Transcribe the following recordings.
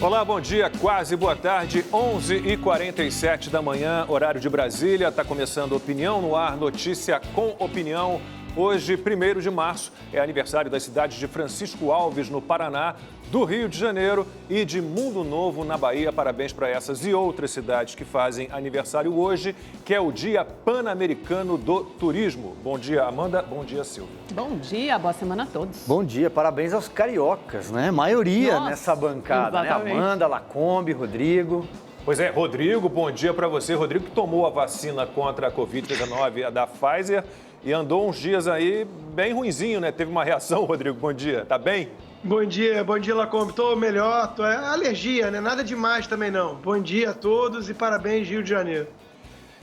Olá, bom dia, quase boa tarde, 11h47 da manhã, horário de Brasília. Está começando Opinião no Ar, notícia com opinião. Hoje, 1º de março, é aniversário das cidades de Francisco Alves, no Paraná, do Rio de Janeiro e de Mundo Novo, na Bahia. Parabéns para essas e outras cidades que fazem aniversário hoje, que é o Dia Pan-Americano do Turismo. Bom dia, Amanda. Bom dia, Silvia. Bom dia, boa semana a todos. Bom dia, parabéns aos cariocas, né? Maioria nessa bancada, exatamente. né? Amanda, Lacombe, Rodrigo. Pois é, Rodrigo, bom dia para você. Rodrigo que tomou a vacina contra a Covid-19, a da Pfizer, e andou uns dias aí bem ruinzinho, né? Teve uma reação, Rodrigo, bom dia. Tá bem? Bom dia, Lacombe. Tô melhor, é alergia, né? Nada demais também não. Bom dia a todos e parabéns, Rio de Janeiro.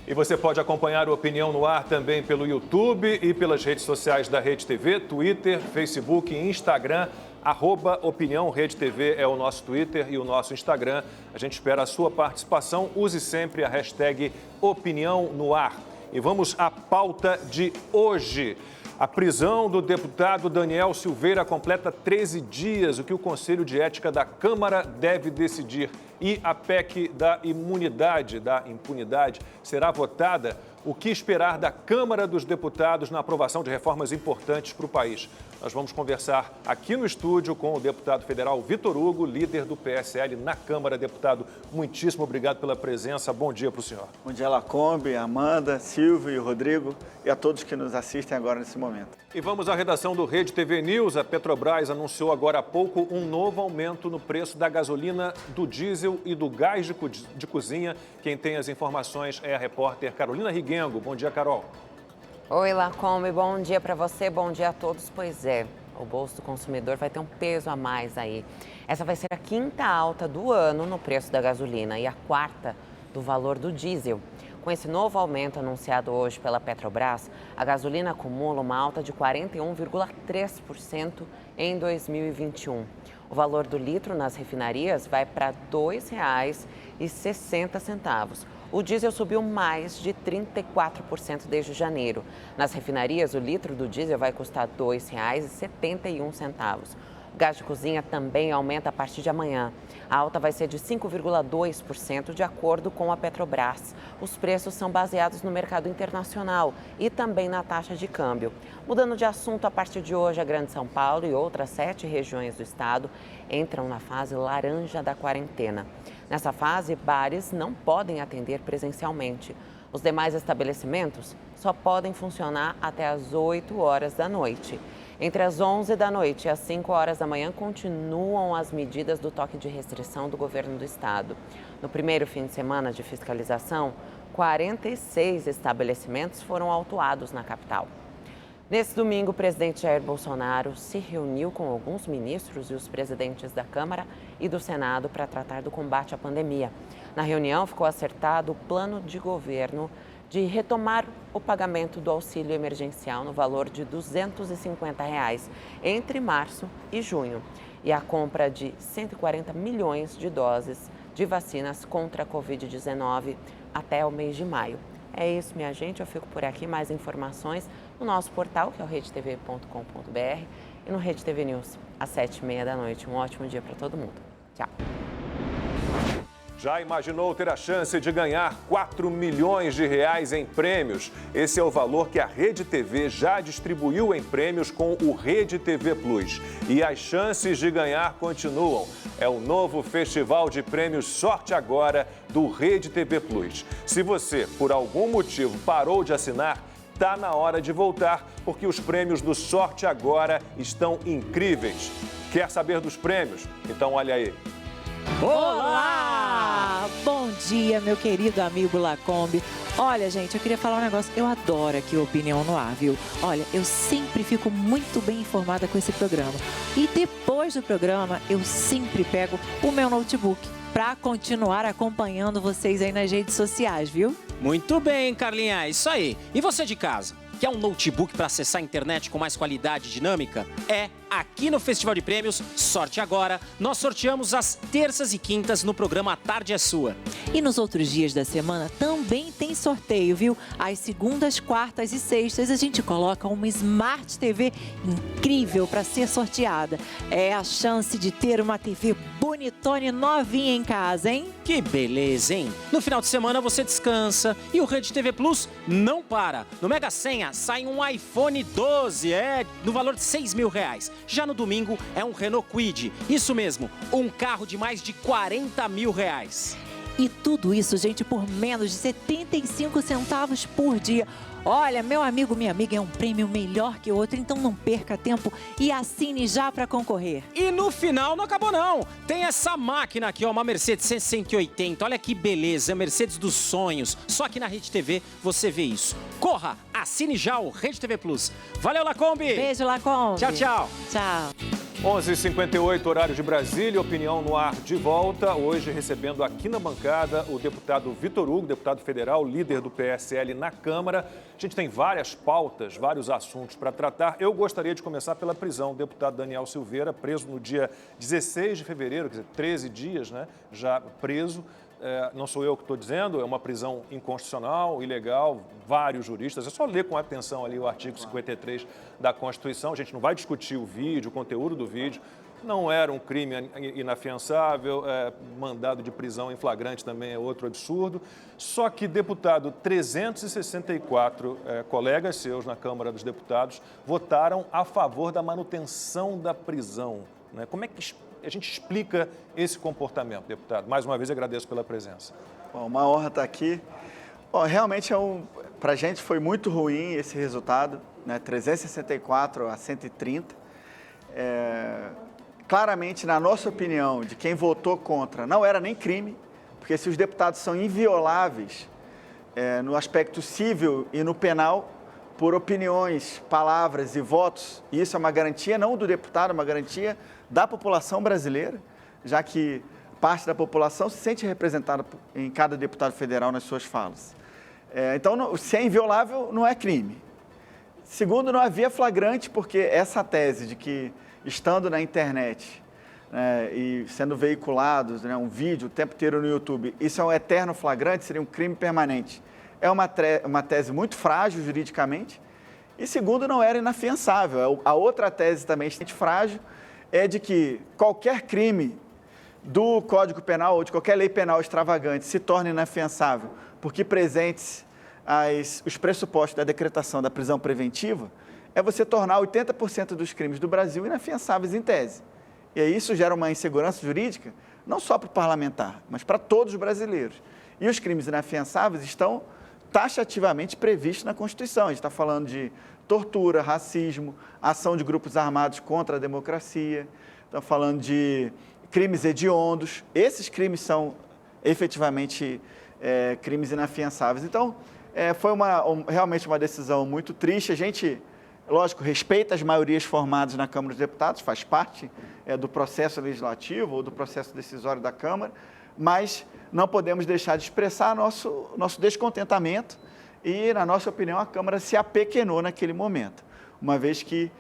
E você pode acompanhar o Opinião no Ar também pelo YouTube e pelas redes sociais da Rede TV, Twitter, Facebook e Instagram. @Opinião Rede TV é o nosso Twitter e o nosso Instagram. A gente espera a sua participação. Use sempre a hashtag Opinião no Ar. E vamos à pauta de hoje. A prisão do deputado Daniel Silveira completa 13 dias, o que o Conselho de Ética da Câmara deve decidir. E a PEC da impunidade será votada. O que esperar da Câmara dos Deputados na aprovação de reformas importantes para o país? Nós vamos conversar aqui no estúdio com o deputado federal Vitor Hugo, líder do PSL na Câmara. Deputado, muitíssimo obrigado pela presença. Bom dia para o senhor. Bom dia, Lacombe, Amanda, Silvio e Rodrigo e a todos que nos assistem agora nesse momento. E vamos à redação do Rede TV News. A Petrobras anunciou agora há pouco um novo aumento no preço da gasolina, do diesel e do gás de cozinha. Quem tem as informações é a repórter Carolina Riguengo. Bom dia, Carol. Oi, Lacombe, bom dia para você, bom dia a todos. Pois é, o bolso do consumidor vai ter um peso a mais aí. Essa vai ser a 5ª alta do ano no preço da gasolina e a 4ª do valor do diesel. Com esse novo aumento anunciado hoje pela Petrobras, a gasolina acumula uma alta de 41,3% em 2021. O valor do litro nas refinarias vai para R$ 2,60. O diesel subiu mais de 34% desde janeiro. Nas refinarias, o litro do diesel vai custar R$ 2,71. O gás de cozinha também aumenta a partir de amanhã. A alta vai ser de 5,2%, de acordo com a Petrobras. Os preços são baseados no mercado internacional e também na taxa de câmbio. Mudando de assunto, a partir de hoje, a Grande São Paulo e outras 7 regiões do estado entram na fase laranja da quarentena. Nessa fase, bares não podem atender presencialmente. Os demais estabelecimentos só podem funcionar até às 8 horas da noite. Entre as 11 da noite e as 5 horas da manhã, continuam as medidas do toque de restrição do governo do estado. No primeiro fim de semana de fiscalização, 46 estabelecimentos foram autuados na capital. Nesse domingo, o presidente Jair Bolsonaro se reuniu com alguns ministros e os presidentes da Câmara e do Senado para tratar do combate à pandemia. Na reunião, ficou acertado o plano de governo de retomar o pagamento do auxílio emergencial no valor de R$ 250 entre março e junho e a compra de 140 milhões de doses de vacinas contra a Covid-19 até o mês de maio. É isso, minha gente. Eu fico por aqui. Mais informações no nosso portal, que é o redetv.com.br, e no Rede TV News, às 7h30 da noite. Um ótimo dia para todo mundo. Tchau. Já imaginou ter a chance de ganhar R$ 4 milhões em prêmios? Esse é o valor que a Rede TV já distribuiu em prêmios com o Rede TV Plus. E as chances de ganhar continuam. É o novo Festival de Prêmios Sorte Agora do Rede TV Plus. Se você, por algum motivo, parou de assinar, tá na hora de voltar, porque os prêmios do Sorte Agora estão incríveis. Quer saber dos prêmios? Então olha aí. Olá! Bom dia, meu querido amigo Lacombe. Olha, gente, eu queria falar um negócio. Eu adoro aqui o Opinião no Ar, viu? Olha, eu sempre fico muito bem informada com esse programa. E depois do programa, eu sempre pego o meu notebook para continuar acompanhando vocês aí nas redes sociais, viu? Muito bem, Carlinha, é isso aí. E você de casa? Quer um notebook para acessar a internet com mais qualidade e dinâmica? É aqui no Festival de Prêmios Sorte Agora, nós sorteamos às terças e quintas no programa A Tarde é Sua. E nos outros dias da semana também tem sorteio, viu? Às segundas, quartas e sextas a gente coloca uma Smart TV incrível para ser sorteada. É a chance de ter uma TV bonitona e novinha em casa, hein? Que beleza, hein? No final de semana você descansa e o Rede TV Plus não para. No Mega Senha sai um iPhone 12, no valor de R$6.000. Já no domingo é um Renault Kwid. Isso mesmo, um carro de mais de R$40 mil. E tudo isso, gente, por menos de 75 centavos por dia. Olha, meu amigo, minha amiga, é um prêmio melhor que o outro, então não perca tempo e assine já para concorrer. E no final não acabou não. Tem essa máquina aqui, ó, uma Mercedes C180. Olha que beleza, Mercedes dos sonhos. Só aqui na Rede TV você vê isso. Corra, assine já o Rede TV Plus. Valeu, Lacombe. Beijo, Lacombe. Tchau, tchau. Tchau. 11h58, horário de Brasília, Opinião no Ar de volta. Hoje recebendo aqui na bancada o deputado Vitor Hugo, deputado federal, líder do PSL na Câmara. A gente tem várias pautas, vários assuntos para tratar. Eu gostaria de começar pela prisão. O deputado Daniel Silveira, preso no dia 16 de fevereiro, quer dizer, 13 dias, né, já preso. Não sou eu que estou dizendo, é uma prisão inconstitucional, ilegal, vários juristas. É só ler com atenção ali o artigo 53 da Constituição. A gente não vai discutir o vídeo, o conteúdo do vídeo. Não era um crime inafiançável, mandado de prisão em flagrante também é outro absurdo. Só que, deputado, 364 colegas seus na Câmara dos Deputados votaram a favor da manutenção da prisão. Né? Como é que a gente explica esse comportamento, deputado? Mais uma vez, agradeço pela presença. Bom, uma honra estar aqui. Bom, realmente, para a gente foi muito ruim esse resultado, né? 364 a 130. Claramente, na nossa opinião, de quem votou contra, não era nem crime, porque se os deputados são invioláveis no aspecto civil e no penal, por opiniões, palavras e votos, e isso é uma garantia não do deputado, é uma garantia da população brasileira, já que parte da população se sente representada em cada deputado federal nas suas falas. Então, se é inviolável, não é crime. Segundo, não havia flagrante, porque essa tese de que, estando na internet e sendo veiculados, né, um vídeo o tempo inteiro no YouTube, isso é um eterno flagrante, seria um crime permanente. É uma tese muito frágil juridicamente. E segundo, não era inafiançável. A outra tese também extremamente frágil é de que qualquer crime do Código Penal ou de qualquer lei penal extravagante se torna inafiançável porque presentes os pressupostos da decretação da prisão preventiva, é você tornar 80% dos crimes do Brasil inafiançáveis em tese. E aí isso gera uma insegurança jurídica, não só para o parlamentar, mas para todos os brasileiros. E os crimes inafiançáveis estão taxativamente previstos na Constituição. A gente está falando de tortura, racismo, ação de grupos armados contra a democracia, estamos falando de crimes hediondos. Esses crimes são efetivamente crimes inafiançáveis. Então, foi realmente uma decisão muito triste. A gente, lógico, respeita as maiorias formadas na Câmara dos Deputados, faz parte do processo legislativo ou do processo decisório da Câmara, mas não podemos deixar de expressar nosso descontentamento e, na nossa opinião, a Câmara se apequenou naquele momento, uma vez que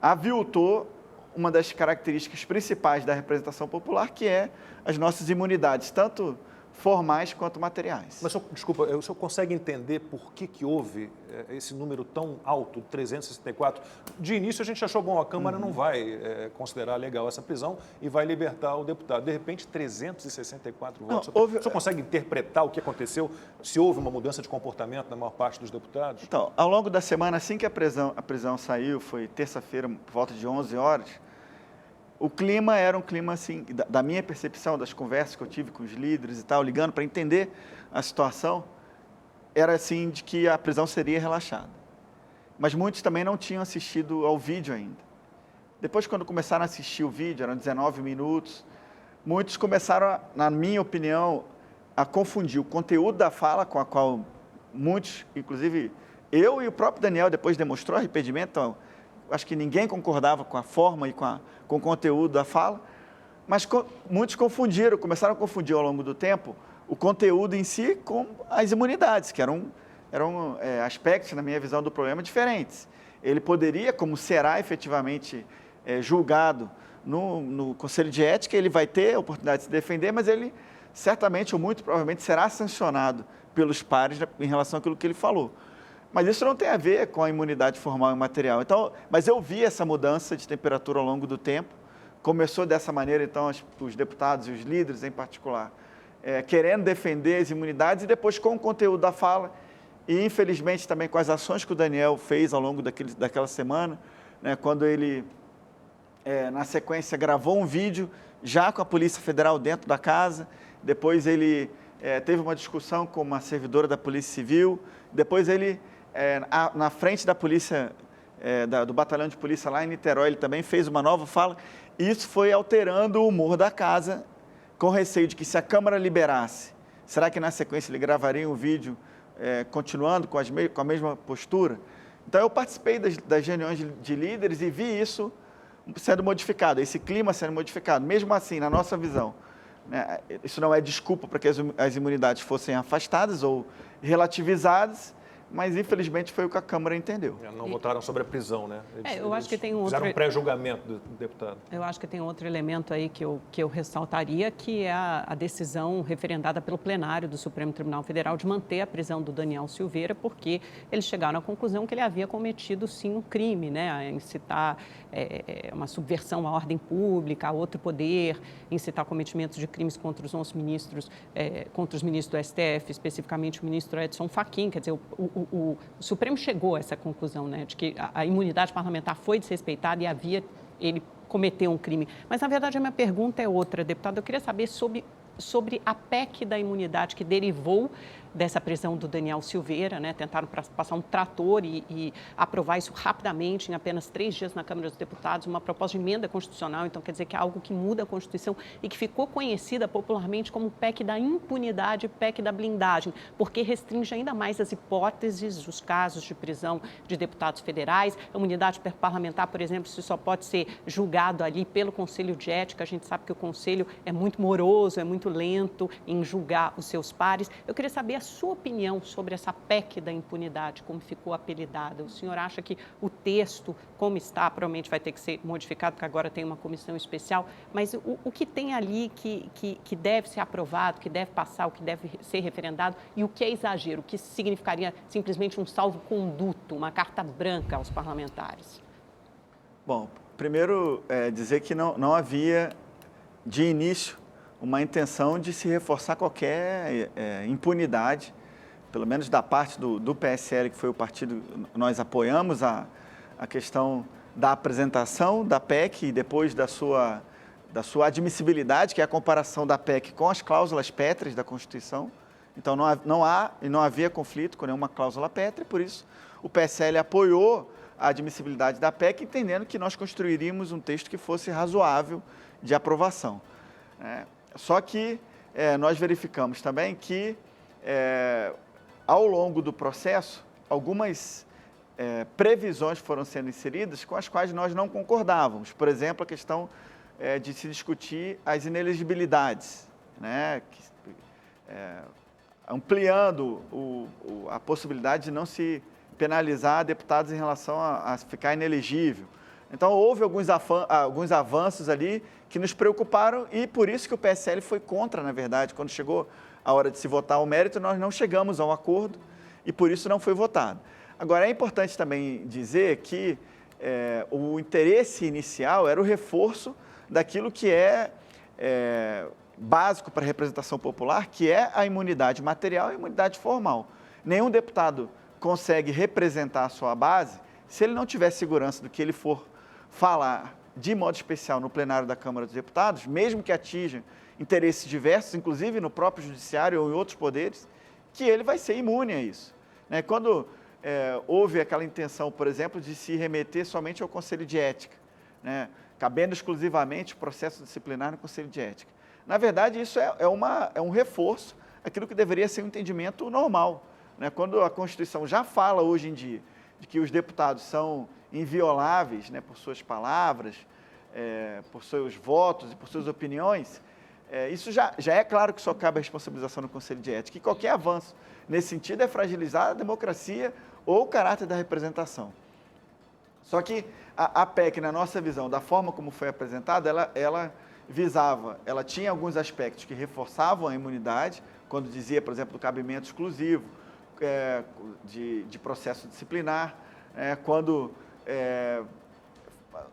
aviltou uma das características principais da representação popular, que é as nossas imunidades, tanto formais quanto materiais. Mas, desculpa, o senhor consegue entender por que houve esse número tão alto, 364? De início, a gente achou, bom, a Câmara não vai considerar legal essa prisão e vai libertar o deputado. De repente, 364 votos. O senhor consegue interpretar o que aconteceu, se houve uma mudança de comportamento na maior parte dos deputados? Então, ao longo da semana, assim que a prisão saiu, foi terça-feira, por volta de 11 horas, o clima era um clima, assim, da minha percepção, das conversas que eu tive com os líderes e tal, ligando para entender a situação, era assim, de que a prisão seria relaxada. Mas muitos também não tinham assistido ao vídeo ainda. Depois, quando começaram a assistir o vídeo, eram 19 minutos, muitos começaram, na minha opinião, a confundir o conteúdo da fala, com a qual muitos, inclusive eu e o próprio Daniel, depois demonstrou arrependimento, então, acho que ninguém concordava com a forma e com o conteúdo da fala, mas muitos começaram a confundir ao longo do tempo o conteúdo em si com as imunidades, que eram aspectos, na minha visão do problema, diferentes. ele poderia, como será efetivamente julgado no Conselho de Ética, ele vai ter a oportunidade de se defender, mas ele certamente ou muito provavelmente será sancionado pelos pares em relação àquilo que ele falou. Mas isso não tem a ver com a imunidade formal e material. Então, mas eu vi essa mudança de temperatura ao longo do tempo. Começou dessa maneira, então, os deputados e os líderes em particular, querendo defender as imunidades e depois com o conteúdo da fala e, infelizmente, também com as ações que o Daniel fez ao longo daquela semana, né, quando ele, na sequência, gravou um vídeo já com a Polícia Federal dentro da casa, depois ele teve uma discussão com uma servidora da Polícia Civil, depois ele, na frente da polícia, do batalhão de polícia lá em Niterói, ele também fez uma nova fala. Isso foi alterando o humor da casa, com receio de que se a Câmara liberasse, será que na sequência ele gravaria um vídeo continuando com a mesma postura? Então eu participei das reuniões de líderes e vi isso sendo modificado, esse clima sendo modificado. Mesmo assim, na nossa visão, né, isso não é desculpa para que as imunidades fossem afastadas ou relativizadas, mas infelizmente foi o que a Câmara entendeu. Não votaram sobre a prisão, né? Eu acho que tem um fizeram um pré-julgamento do deputado. Eu acho que tem outro elemento aí que eu ressaltaria, que é a decisão referendada pelo plenário do Supremo Tribunal Federal de manter a prisão do Daniel Silveira, porque eles chegaram à conclusão que ele havia cometido, sim, um crime, né? A incitar uma subversão à ordem pública, a outro poder, incitar cometimento de crimes contra os 11 ministros, contra os ministros do STF, especificamente o ministro Edson Fachin. Quer dizer, o Supremo chegou a essa conclusão, né, de que a imunidade parlamentar foi desrespeitada e ele cometeu um crime. Mas, na verdade, a minha pergunta é outra, deputado. Eu queria saber sobre a PEC da imunidade que derivou dessa prisão do Daniel Silveira, né? Tentaram passar um trator e aprovar isso rapidamente, em apenas 3 dias na Câmara dos Deputados, uma proposta de emenda constitucional. Então, quer dizer que é algo que muda a Constituição e que ficou conhecida popularmente como PEC da impunidade, PEC da blindagem, porque restringe ainda mais as hipóteses, os casos de prisão de deputados federais. A imunidade parlamentar, por exemplo, se só pode ser julgado ali pelo Conselho de Ética. A gente sabe que o Conselho é muito moroso, é muito lento em julgar os seus pares. Eu queria saber a sua opinião sobre essa PEC da impunidade, como ficou apelidada. O senhor acha que o texto, como está, provavelmente vai ter que ser modificado, porque agora tem uma comissão especial, mas o que tem ali que deve ser aprovado, que deve passar, o que deve ser referendado, e o que é exagero, o que significaria simplesmente um salvo-conduto, uma carta branca aos parlamentares? Bom, primeiro, dizer que não havia, de início, uma intenção de se reforçar qualquer impunidade, pelo menos da parte do PSL, que foi o partido, nós apoiamos a questão da apresentação da PEC e depois da sua admissibilidade, que é a comparação da PEC com as cláusulas pétreas da Constituição. Então, não havia conflito com nenhuma cláusula pétrea, por isso o PSL apoiou a admissibilidade da PEC, entendendo que nós construiríamos um texto que fosse razoável de aprovação. Só que nós verificamos também que, ao longo do processo, algumas previsões foram sendo inseridas com as quais nós não concordávamos. Por exemplo, a questão de se discutir as inelegibilidades, né? Ampliando a possibilidade de não se penalizar deputados em relação a ficar inelegível. Então, houve alguns avanços ali que nos preocuparam e por isso que o PSL foi contra, na verdade. Quando chegou a hora de se votar o mérito, nós não chegamos a um acordo e por isso não foi votado. Agora, é importante também dizer que o interesse inicial era o reforço daquilo que é básico para a representação popular, que é a imunidade material e a imunidade formal. Nenhum deputado consegue representar a sua base se ele não tiver segurança do que ele for falar de modo especial no plenário da Câmara dos Deputados, mesmo que atinja interesses diversos, inclusive no próprio judiciário ou em outros poderes, que ele vai ser imune a isso. Quando houve aquela intenção, por exemplo, de se remeter somente ao Conselho de Ética, cabendo exclusivamente o processo disciplinar no Conselho de Ética. Na verdade, isso é um reforço, aquilo que deveria ser um entendimento normal. Quando a Constituição já fala hoje em dia de que os deputados são invioláveis, por suas palavras, por seus votos e por suas opiniões, isso já é claro que só cabe a responsabilização no Conselho de Ética. E qualquer avanço nesse sentido é fragilizar a democracia ou o caráter da representação. Só que a PEC, na nossa visão, da forma como foi apresentada, ela tinha alguns aspectos que reforçavam a imunidade, quando dizia, por exemplo, do cabimento exclusivo, de processo disciplinar,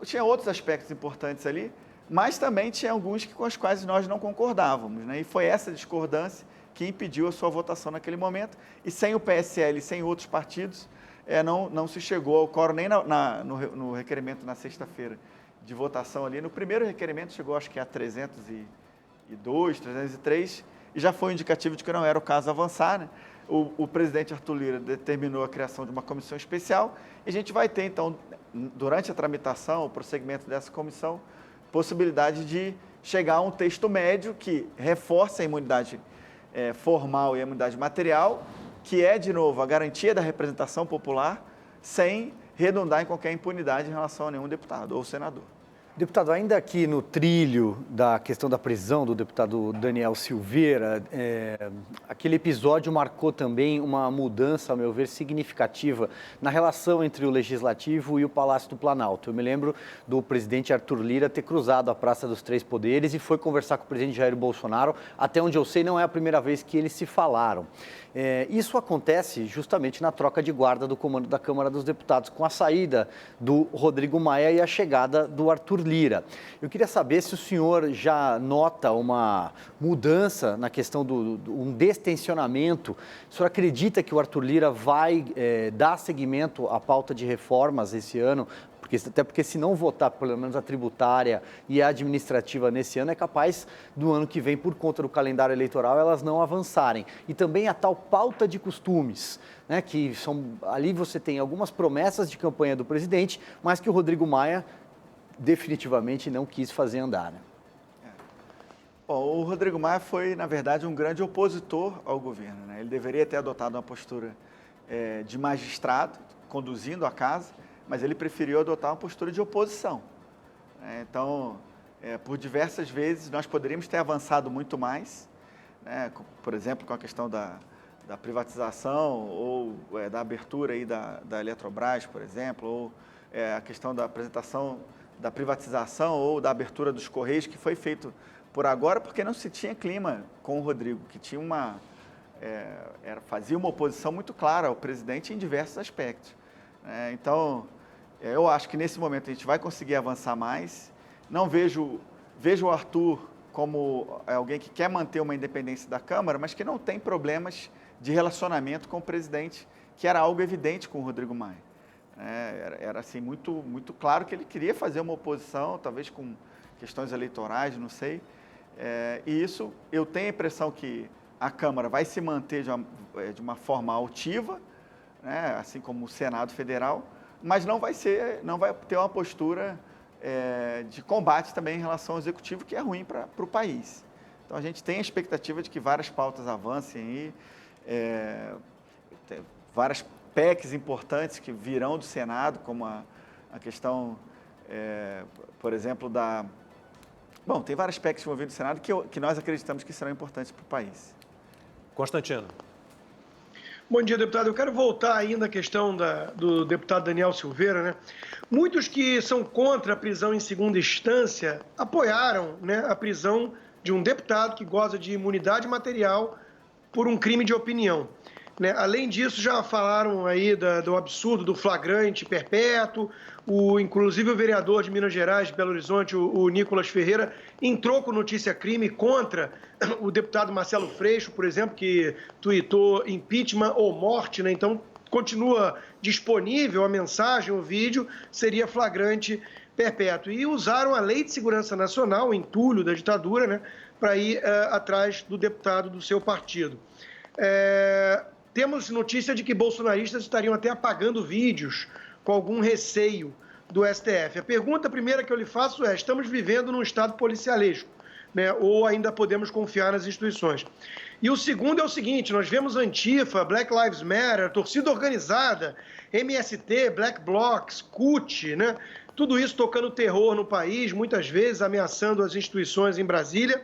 tinha outros aspectos importantes ali, mas também tinha alguns com os quais nós não concordávamos, né? E foi essa discordância que impediu a sua votação naquele momento, e sem o PSL e sem outros partidos, não se chegou ao quórum nem no requerimento na sexta-feira de votação ali. No primeiro requerimento chegou, acho que a 302, 303, e já foi indicativo de que não era o caso avançar, né? O presidente Arthur Lira determinou a criação de uma comissão especial, e a gente vai ter, então, durante a tramitação, o prosseguimento dessa comissão, possibilidade de chegar a um texto médio que reforce a imunidade formal e a imunidade material, que é, de novo, a garantia da representação popular, sem redundar em qualquer impunidade em relação a nenhum deputado ou senador. Deputado, ainda aqui no trilho da questão da prisão do deputado Daniel Silveira, aquele episódio marcou também uma mudança, a meu ver, significativa na relação entre o Legislativo e o Palácio do Planalto. Eu me lembro do presidente Arthur Lira ter cruzado a Praça dos Três Poderes e foi conversar com o presidente Jair Bolsonaro. Até onde eu sei, não é a primeira vez que eles se falaram. Isso acontece justamente na troca de guarda do comando da Câmara dos Deputados, com a saída do Rodrigo Maia e a chegada do Arthur Lira. Eu queria saber se o senhor já nota uma mudança na questão um destensionamento. O senhor acredita que o Arthur Lira vai dar seguimento à pauta de reformas esse ano? Até porque se não votar, pelo menos a tributária e a administrativa nesse ano, é capaz do ano que vem, por conta do calendário eleitoral, elas não avançarem. E também a tal pauta de costumes, né, que ali você tem algumas promessas de campanha do presidente, mas que o Rodrigo Maia definitivamente não quis fazer andar, né? Bom, o Rodrigo Maia foi, na verdade, um grande opositor ao governo, né? Ele deveria ter adotado uma postura de magistrado, conduzindo a casa, mas ele preferiu adotar uma postura de oposição. Então, por diversas vezes, nós poderíamos ter avançado muito mais, né? Por exemplo, com a questão da privatização ou da abertura aí da Eletrobras, por exemplo, ou a questão da apresentação da privatização ou da abertura dos Correios, que foi feito por agora, porque não se tinha clima com o Rodrigo, que tinha fazia uma oposição muito clara ao presidente em diversos aspectos. Então, eu acho que nesse momento a gente vai conseguir avançar mais. Não vejo o Arthur como alguém que quer manter uma independência da Câmara, mas que não tem problemas de relacionamento com o presidente, que era algo evidente com o Rodrigo Maia. Era assim, muito, muito claro que ele queria fazer uma oposição, talvez com questões eleitorais, não sei. E isso, eu tenho a impressão que a Câmara vai se manter de uma forma altiva, né, assim como o Senado Federal, mas não vai ter uma postura de combate também em relação ao Executivo, que é ruim para o país. Então, a gente tem a expectativa de que várias pautas avancem aí, várias PECs importantes que virão do Senado, como a questão, por exemplo, Bom, tem várias PECs que vão vir do Senado que nós acreditamos que serão importantes para o país. Constantino. Bom dia, deputado. Eu quero voltar ainda à questão do deputado Daniel Silveira, né? Muitos que são contra a prisão em segunda instância apoiaram, né, a prisão de um deputado que goza de imunidade material por um crime de opinião, né? Além disso, já falaram aí do absurdo do flagrante perpétuo. Inclusive o vereador de Minas Gerais, de Belo Horizonte, o Nicolas Ferreira, entrou com notícia crime contra o deputado Marcelo Freixo, por exemplo, que tuitou impeachment ou morte, né? Então, continua disponível a mensagem, o vídeo, seria flagrante perpétuo. E usaram a Lei de Segurança Nacional, o entulho da ditadura, né, para ir atrás do deputado do seu partido. Temos notícia de que bolsonaristas estariam até apagando vídeos com algum receio do STF. A pergunta primeira que eu lhe faço é: estamos vivendo num estado policialesco, né, ou ainda podemos confiar nas instituições? E o segundo é o seguinte: nós vemos Antifa, Black Lives Matter, torcida organizada, MST, Black Blocs, CUT, né, tudo isso tocando terror no país, muitas vezes ameaçando as instituições em Brasília,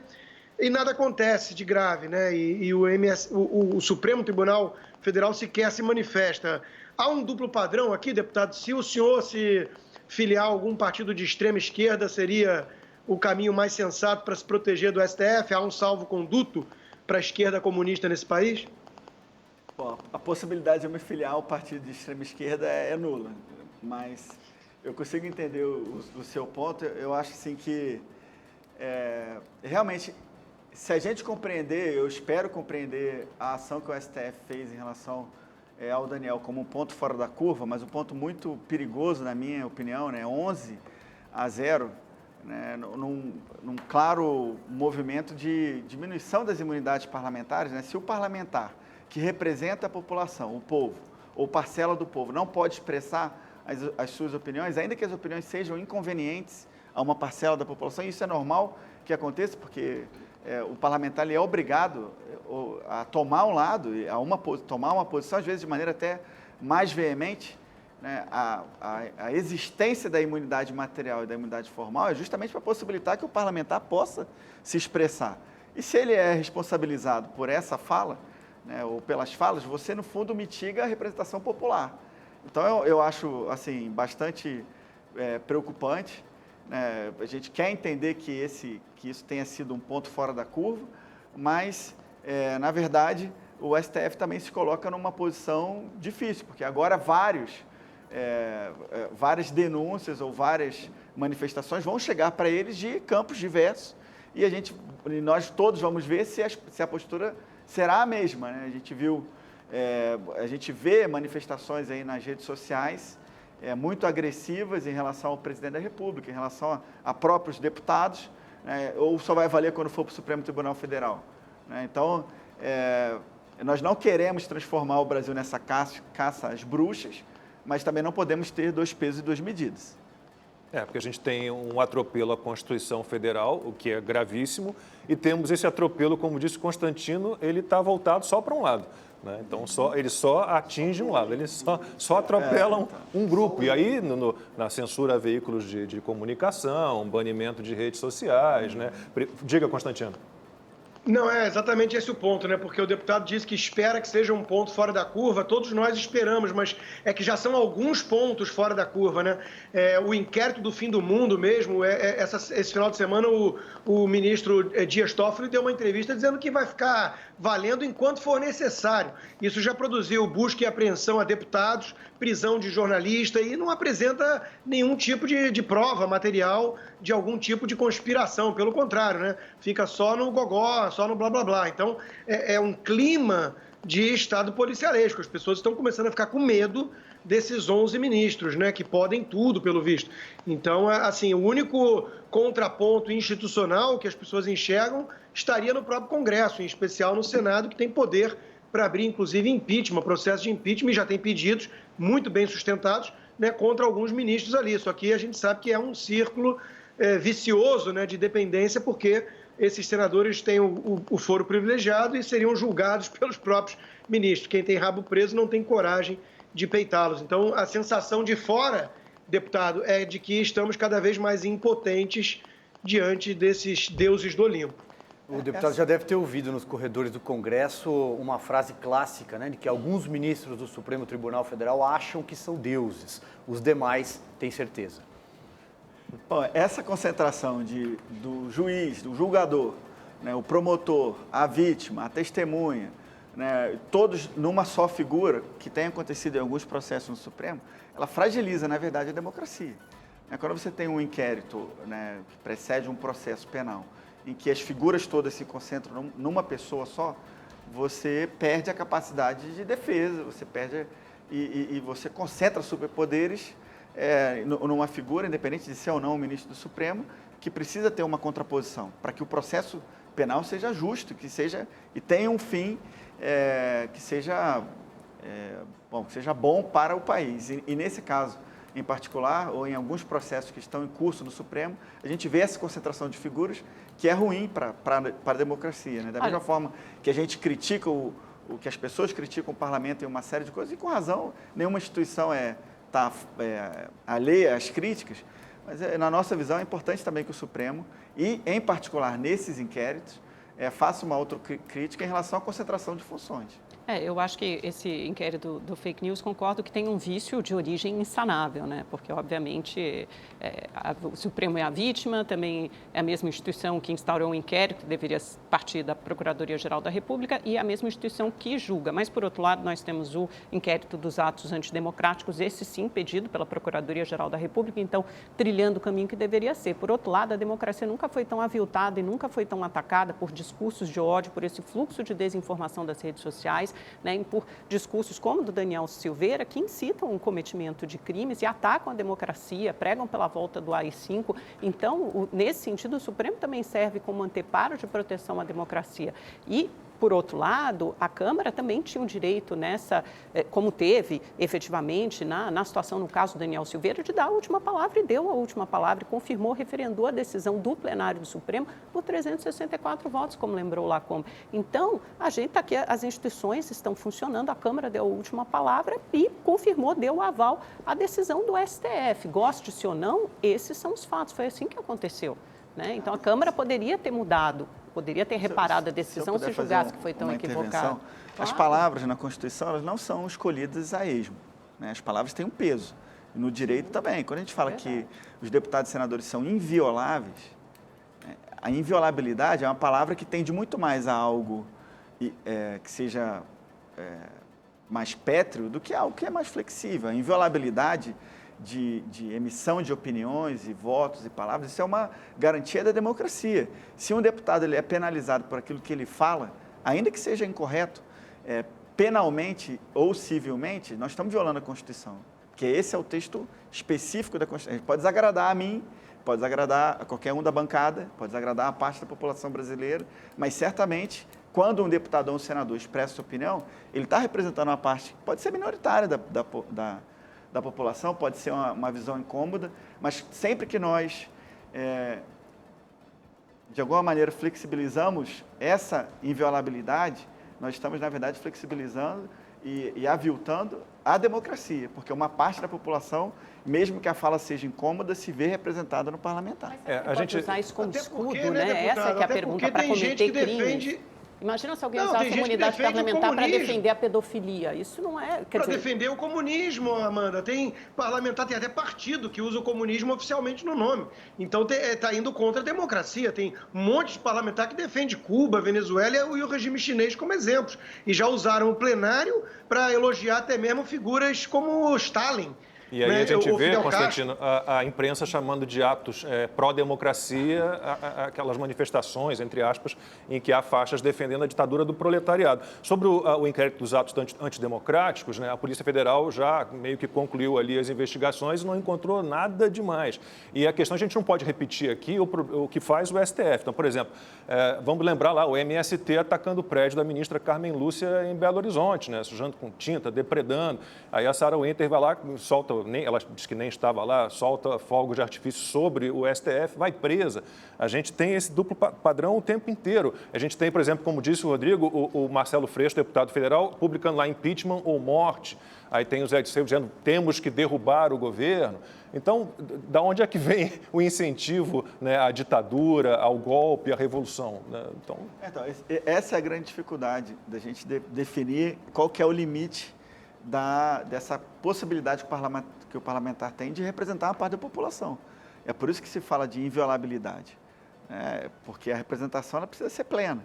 e nada acontece de grave, né? E o Supremo Tribunal Federal sequer se manifesta. Há um duplo padrão aqui, deputado? Se o senhor se filiar a algum partido de extrema esquerda, seria o caminho mais sensato para se proteger do STF? Há um salvo-conduto para a esquerda comunista nesse país? Bom, a possibilidade de eu me filiar ao partido de extrema esquerda é nula, mas eu consigo entender o seu ponto. Eu acho assim que realmente, se a gente compreender, eu espero compreender a ação que o STF fez em relação ao Daniel como um ponto fora da curva, mas um ponto muito perigoso, na minha opinião, né? 11-0, né? Num claro movimento de diminuição das imunidades parlamentares, né? Se o parlamentar que representa a população, o povo, ou parcela do povo, não pode expressar as suas opiniões, ainda que as opiniões sejam inconvenientes a uma parcela da população, e isso é normal que aconteça, porque o parlamentar ele é obrigado a tomar um lado, tomar uma posição, às vezes de maneira até mais veemente, né? A existência da imunidade material e da imunidade formal é justamente para possibilitar que o parlamentar possa se expressar. E se ele é responsabilizado por essa fala, né, ou pelas falas, você, no fundo, mitiga a representação popular. Então, eu acho assim, bastante preocupante. A gente quer entender que isso tenha sido um ponto fora da curva, mas, na verdade, o STF também se coloca numa posição difícil, porque agora várias denúncias ou várias manifestações vão chegar para eles de campos diversos e nós todos vamos ver se a postura será a mesma, né? A gente vê manifestações aí nas redes sociais muito agressivas em relação ao presidente da República, em relação a próprios deputados, né? Ou só vai valer quando for para o Supremo Tribunal Federal, né? Então, nós não queremos transformar o Brasil nessa caça às bruxas, mas também não podemos ter 2 pesos e 2 medidas. Porque a gente tem um atropelo à Constituição Federal, o que é gravíssimo, e temos esse atropelo, como disse Constantino, ele está voltado só para um lado, né? Então, ele só atinge um lado, ele só atropela um grupo. E aí, na censura a veículos de comunicação, banimento de redes sociais, né? Diga, Constantino. Não, é exatamente esse o ponto, né? Porque o deputado disse que espera que seja um ponto fora da curva, todos nós esperamos, mas é que já são alguns pontos fora da curva, né? O inquérito do fim do mundo mesmo, esse final de semana o ministro Dias Toffoli deu uma entrevista dizendo que vai ficar valendo enquanto for necessário. Isso já produziu busca e apreensão a deputados, prisão de jornalista e não apresenta nenhum tipo de prova material de algum tipo de conspiração, pelo contrário, né? Fica só no gogó, só no blá blá blá. Então, é um clima de estado policialesco. As pessoas estão começando a ficar com medo desses 11 ministros, né? Que podem tudo, pelo visto. Então, assim, o único contraponto institucional que as pessoas enxergam estaria no próprio Congresso, em especial no Senado, que tem poder para abrir, inclusive, impeachment, processo de impeachment, e já tem pedidos muito bem sustentados, né, contra alguns ministros ali. Só que a gente sabe que é um círculo vicioso, né, de dependência, porque esses senadores têm o foro privilegiado e seriam julgados pelos próprios ministros. Quem tem rabo preso não tem coragem de peitá-los. Então, a sensação de fora, deputado, é de que estamos cada vez mais impotentes diante desses deuses do Olimpo. O deputado já deve ter ouvido nos corredores do Congresso uma frase clássica, né, de que alguns ministros do Supremo Tribunal Federal acham que são deuses, os demais têm certeza. Bom, essa concentração do juiz, do julgador, né, o promotor, a vítima, a testemunha, né, todos numa só figura, que tem acontecido em alguns processos no Supremo, ela fragiliza, na verdade, a democracia. Quando você tem um inquérito, né, que precede um processo penal, em que as figuras todas se concentram numa pessoa só, você perde a capacidade de defesa, você perde e você concentra superpoderes numa figura, independente de ser ou não o ministro do Supremo, que precisa ter uma contraposição para que o processo penal seja justo, que tenha um fim que seja bom para o país. E nesse caso em particular, ou em alguns processos que estão em curso no Supremo, a gente vê essa concentração de figuras que é ruim para a democracia, né? Da mesma forma que a gente critica que as pessoas criticam o parlamento em uma série de coisas, e com razão, nenhuma instituição está alheia às críticas, mas na nossa visão é importante também que o Supremo, e em particular nesses inquéritos, faço uma outra crítica em relação à concentração de funções. Eu acho que esse inquérito do fake news, concordo que tem um vício de origem insanável, né? Porque, obviamente, o Supremo é a vítima, também é a mesma instituição que instaurou o inquérito, que deveria partir da Procuradoria-Geral da República, e a mesma instituição que julga. Mas, por outro lado, nós temos o inquérito dos atos antidemocráticos, esse sim pedido pela Procuradoria-Geral da República, então, trilhando o caminho que deveria ser. Por outro lado, a democracia nunca foi tão aviltada e nunca foi tão atacada por discursos de ódio, por esse fluxo de desinformação das redes sociais, né, e por discursos como o do Daniel Silveira, que incitam o cometimento de crimes e atacam a democracia, pregam pela volta do AI-5. Então, nesse sentido, o Supremo também serve como anteparo de proteção à democracia. E, por outro lado, a Câmara também tinha o direito como teve efetivamente na situação, no caso do Daniel Silveira, de dar a última palavra, e deu a última palavra, e confirmou, referendou a decisão do plenário do Supremo por 364 votos, como lembrou o Lacombe. Então, a gente está aqui, as instituições estão funcionando, a Câmara deu a última palavra e confirmou, deu o aval à decisão do STF. Goste-se ou não, esses são os fatos, foi assim que aconteceu, né? Então, a Câmara poderia ter mudado, poderia ter reparado a decisão se julgasse que foi tão equivocado. As palavras na Constituição, elas não são escolhidas a esmo, né? As palavras têm um peso. E no direito também. Quando a gente fala que os deputados e senadores são invioláveis, né, a inviolabilidade é uma palavra que tende muito mais a algo que seja mais pétreo do que algo que é mais flexível. A inviolabilidade de emissão de opiniões e votos e palavras, isso é uma garantia da democracia. Se um deputado ele é penalizado por aquilo que ele fala, ainda que seja incorreto, penalmente ou civilmente, nós estamos violando a Constituição. Porque esse é o texto específico da Constituição. Pode desagradar a mim, pode desagradar a qualquer um da bancada, pode desagradar a parte da população brasileira, mas certamente, quando um deputado ou um senador expressa sua opinião, ele está representando uma parte que pode ser minoritária da população, pode ser uma visão incômoda, mas sempre que nós, de alguma maneira, flexibilizamos essa inviolabilidade, nós estamos, na verdade, flexibilizando e aviltando a democracia, porque uma parte da população, mesmo que a fala seja incômoda, se vê representada no parlamentar. A gente pode usar isso como escudo, né? Essa que é a pergunta para cometer crimes. Imagina se alguém usasse a imunidade parlamentar para defender a pedofilia. Isso não é... Para defender o comunismo, Amanda. Tem parlamentar, tem até partido que usa o comunismo oficialmente no nome. Então está indo contra a democracia. Tem um monte de parlamentar que defende Cuba, Venezuela e o regime chinês como exemplos. E já usaram o plenário para elogiar até mesmo figuras como Stalin. E aí a gente vê, Constantino, a imprensa chamando de atos pró-democracia aquelas manifestações, entre aspas, em que há faixas defendendo a ditadura do proletariado. Sobre o inquérito dos atos antidemocráticos, né, a Polícia Federal já meio que concluiu ali as investigações e não encontrou nada demais. E a questão, a gente não pode repetir aqui o que faz o STF. Então, por exemplo, vamos lembrar lá, o MST atacando o prédio da ministra Carmen Lúcia em Belo Horizonte, né, sujando com tinta, depredando. Aí a Sarah Winter vai lá, solta... ela disse que nem estava lá, solta fogos de artifício sobre o STF, vai presa. A gente tem esse duplo padrão o tempo inteiro. A gente tem, por exemplo, como disse o Rodrigo, o Marcelo Freixo, deputado federal, publicando lá impeachment ou morte. Aí tem o Zé Disseu dizendo temos que derrubar o governo. Então, da onde é que vem o incentivo, né, à ditadura, ao golpe, à revolução? Né? Então, essa é a grande dificuldade da gente definir qual que é o limite dessa possibilidade que o parlamentar tem de representar uma parte da população. É por isso que se fala de inviolabilidade, né? Porque a representação ela precisa ser plena.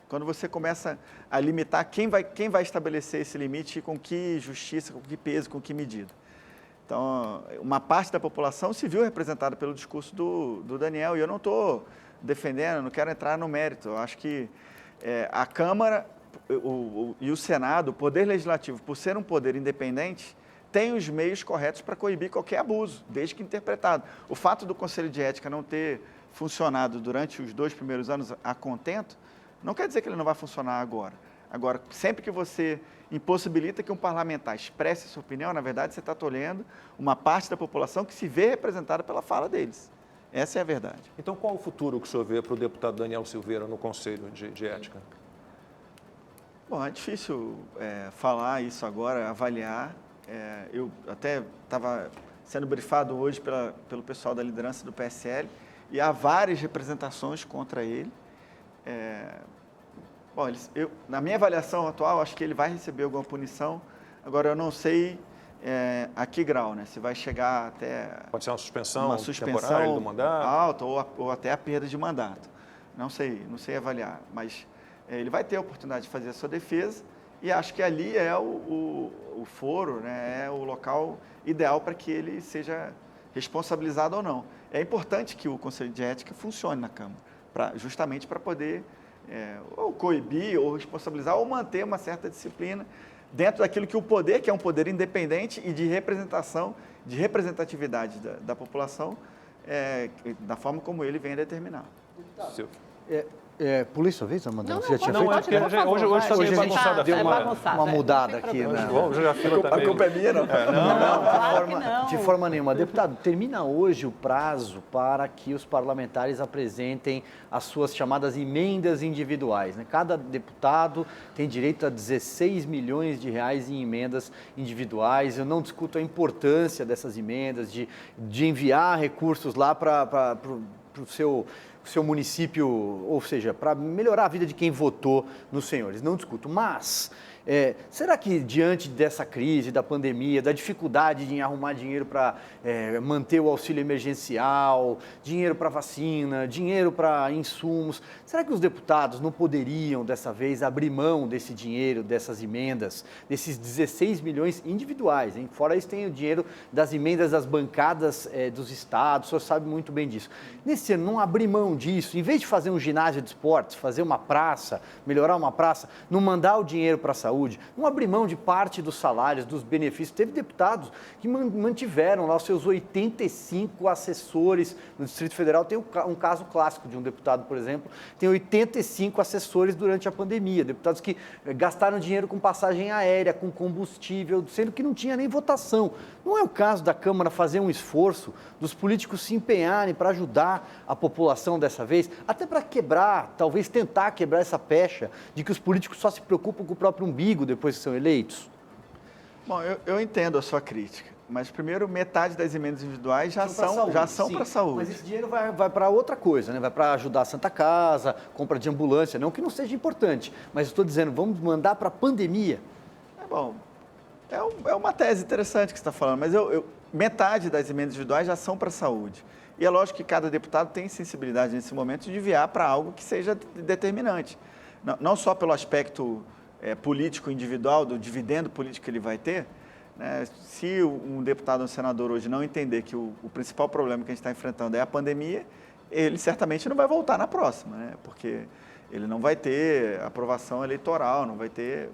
Quando você começa a limitar quem vai estabelecer esse limite, com que justiça, com que peso, com que medida. Então, uma parte da população se viu representada pelo discurso do Daniel, e eu não estou defendendo, não quero entrar no mérito. Eu acho que a Câmara e o Senado, o Poder Legislativo, por ser um poder independente, tem os meios corretos para coibir qualquer abuso, desde que interpretado. O fato do Conselho de Ética não ter funcionado durante os 2 primeiros anos a contento, não quer dizer que ele não vai funcionar agora. Agora, sempre que você impossibilita que um parlamentar expresse sua opinião, na verdade, você está tolhendo uma parte da população que se vê representada pela fala deles. Essa é a verdade. Então, qual o futuro que o senhor vê para o deputado Daniel Silveira no Conselho de Ética? Bom, é difícil falar isso agora, avaliar. Eu até estava sendo brifado hoje pelo pessoal da liderança do PSL e há várias representações contra ele. Bom, na minha avaliação atual, acho que ele vai receber alguma punição. Agora, eu não sei a que grau, né? Se vai chegar até... Pode ser uma suspensão temporária do mandato? Alta ou até a perda de mandato. Não sei avaliar. Mas ele vai ter a oportunidade de fazer a sua defesa e acho que ali é o foro, né? É o local ideal para que ele seja responsabilizado ou não. É importante que o Conselho de Ética funcione na Câmara, justamente para poder ou coibir, ou responsabilizar, ou manter uma certa disciplina dentro daquilo que o poder, que é um poder independente e de representação, de representatividade da população, da forma como ele vem a determinar. Pulei sua vez, Amanda? Não, você já tinha não, feito? Hoje está meio bagunçada a deu fila. uma mudada aqui. Hoje a fila está A culpa é minha, não? Não, de forma nenhuma. Deputado, termina hoje o prazo para que os parlamentares apresentem as suas chamadas emendas individuais, né? Cada deputado tem direito a 16 milhões de reais em emendas individuais. Eu não discuto a importância dessas emendas, de enviar recursos lá para o seu município, ou seja, para melhorar a vida de quem votou nos senhores. Não discuto, mas será que diante dessa crise, da pandemia, da dificuldade de arrumar dinheiro para manter o auxílio emergencial, dinheiro para vacina, dinheiro para insumos, será que os deputados não poderiam dessa vez abrir mão desse dinheiro, dessas emendas, desses 16 milhões individuais, hein? Fora isso tem o dinheiro das emendas das bancadas dos estados, o senhor sabe muito bem disso. Nesse ano, não abrir mão disso, em vez de fazer um ginásio de esportes, fazer uma praça, melhorar uma praça, não mandar o dinheiro para a saúde, não abrir mão de parte dos salários, dos benefícios. Teve deputados que mantiveram lá os seus 85 assessores no Distrito Federal. Tem um caso clássico de um deputado, por exemplo, tem 85 assessores durante a pandemia, deputados que gastaram dinheiro com passagem aérea, com combustível, sendo que não tinha nem votação. Não é o caso da Câmara fazer um esforço, dos políticos se empenharem para ajudar a população dessa vez, até para quebrar, talvez tentar quebrar essa pecha de que os políticos só se preocupam com o próprio umbigo depois que são eleitos? Bom, eu entendo a sua crítica, mas primeiro metade das emendas individuais já são para a saúde. Mas esse dinheiro vai para outra coisa, né? Vai para ajudar a Santa Casa, compra de ambulância, não que não seja importante, mas estou dizendo, vamos mandar para a pandemia. Bom, é uma tese interessante que você está falando, mas metade das emendas individuais já são para a saúde. E é lógico que cada deputado tem sensibilidade nesse momento de enviar para algo que seja determinante. Não só pelo aspecto político individual, do dividendo político que ele vai ter, né? Se um deputado ou um senador hoje não entender que o principal problema que a gente está enfrentando é a pandemia, ele certamente não vai voltar na próxima, né? Porque ele não vai ter aprovação eleitoral, não vai ter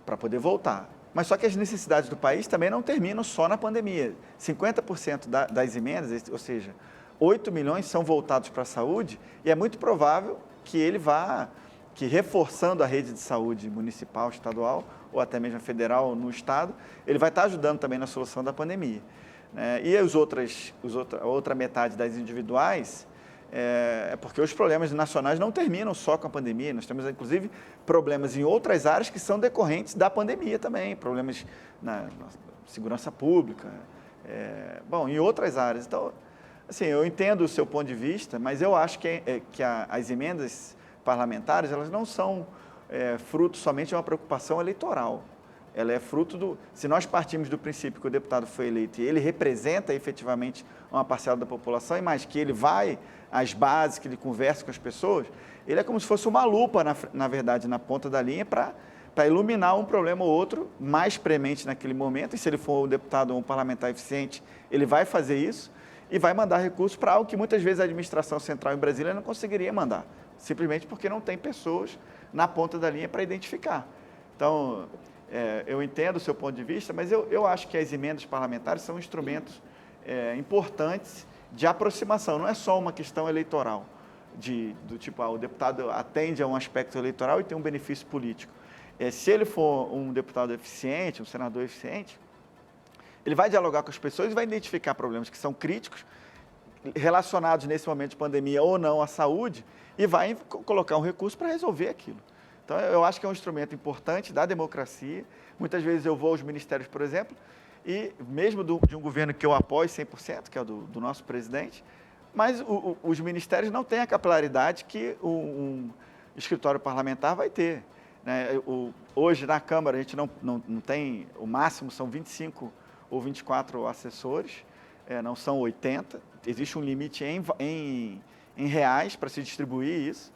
para poder voltar. Mas só que as necessidades do país também não terminam só na pandemia. 50% das emendas, ou seja, 8 milhões são voltados para a saúde e é muito provável que ele vá, que reforçando a rede de saúde municipal, estadual ou até mesmo federal no estado, ele vai estar ajudando também na solução da pandemia. E a outra metade das individuais porque os problemas nacionais não terminam só com a pandemia. Nós temos, inclusive, problemas em outras áreas que são decorrentes da pandemia também, problemas na segurança pública, em outras áreas. Então, assim, eu entendo o seu ponto de vista, mas eu acho que as emendas parlamentares, elas não são fruto somente de uma preocupação eleitoral. Ela é fruto se nós partimos do princípio que o deputado foi eleito e ele representa efetivamente uma parcela da população, e mais que ele vai às bases, que ele conversa com as pessoas, ele é como se fosse uma lupa, na verdade, na ponta da linha para iluminar um problema ou outro mais premente naquele momento, e se ele for um deputado ou um parlamentar eficiente, ele vai fazer isso e vai mandar recursos para algo que muitas vezes a administração central em Brasília não conseguiria mandar, simplesmente porque não tem pessoas na ponta da linha para identificar. Então, eu entendo o seu ponto de vista, mas eu acho que as emendas parlamentares são instrumentos importantes de aproximação. Não é só uma questão eleitoral, do tipo, o deputado atende a um aspecto eleitoral e tem um benefício político. Se ele for um deputado eficiente, um senador eficiente, ele vai dialogar com as pessoas e vai identificar problemas que são críticos, relacionados nesse momento de pandemia ou não à saúde, e vai colocar um recurso para resolver aquilo. Então, eu acho que é um instrumento importante da democracia. Muitas vezes eu vou aos ministérios, por exemplo, e mesmo de um governo que eu apoio 100%, que é o do nosso presidente, mas os ministérios não têm a capilaridade que escritório parlamentar vai ter. Né? Hoje, na Câmara, a gente não tem, o máximo são 25 ou 24 assessores, não são 80. Existe um limite em reais para se distribuir isso.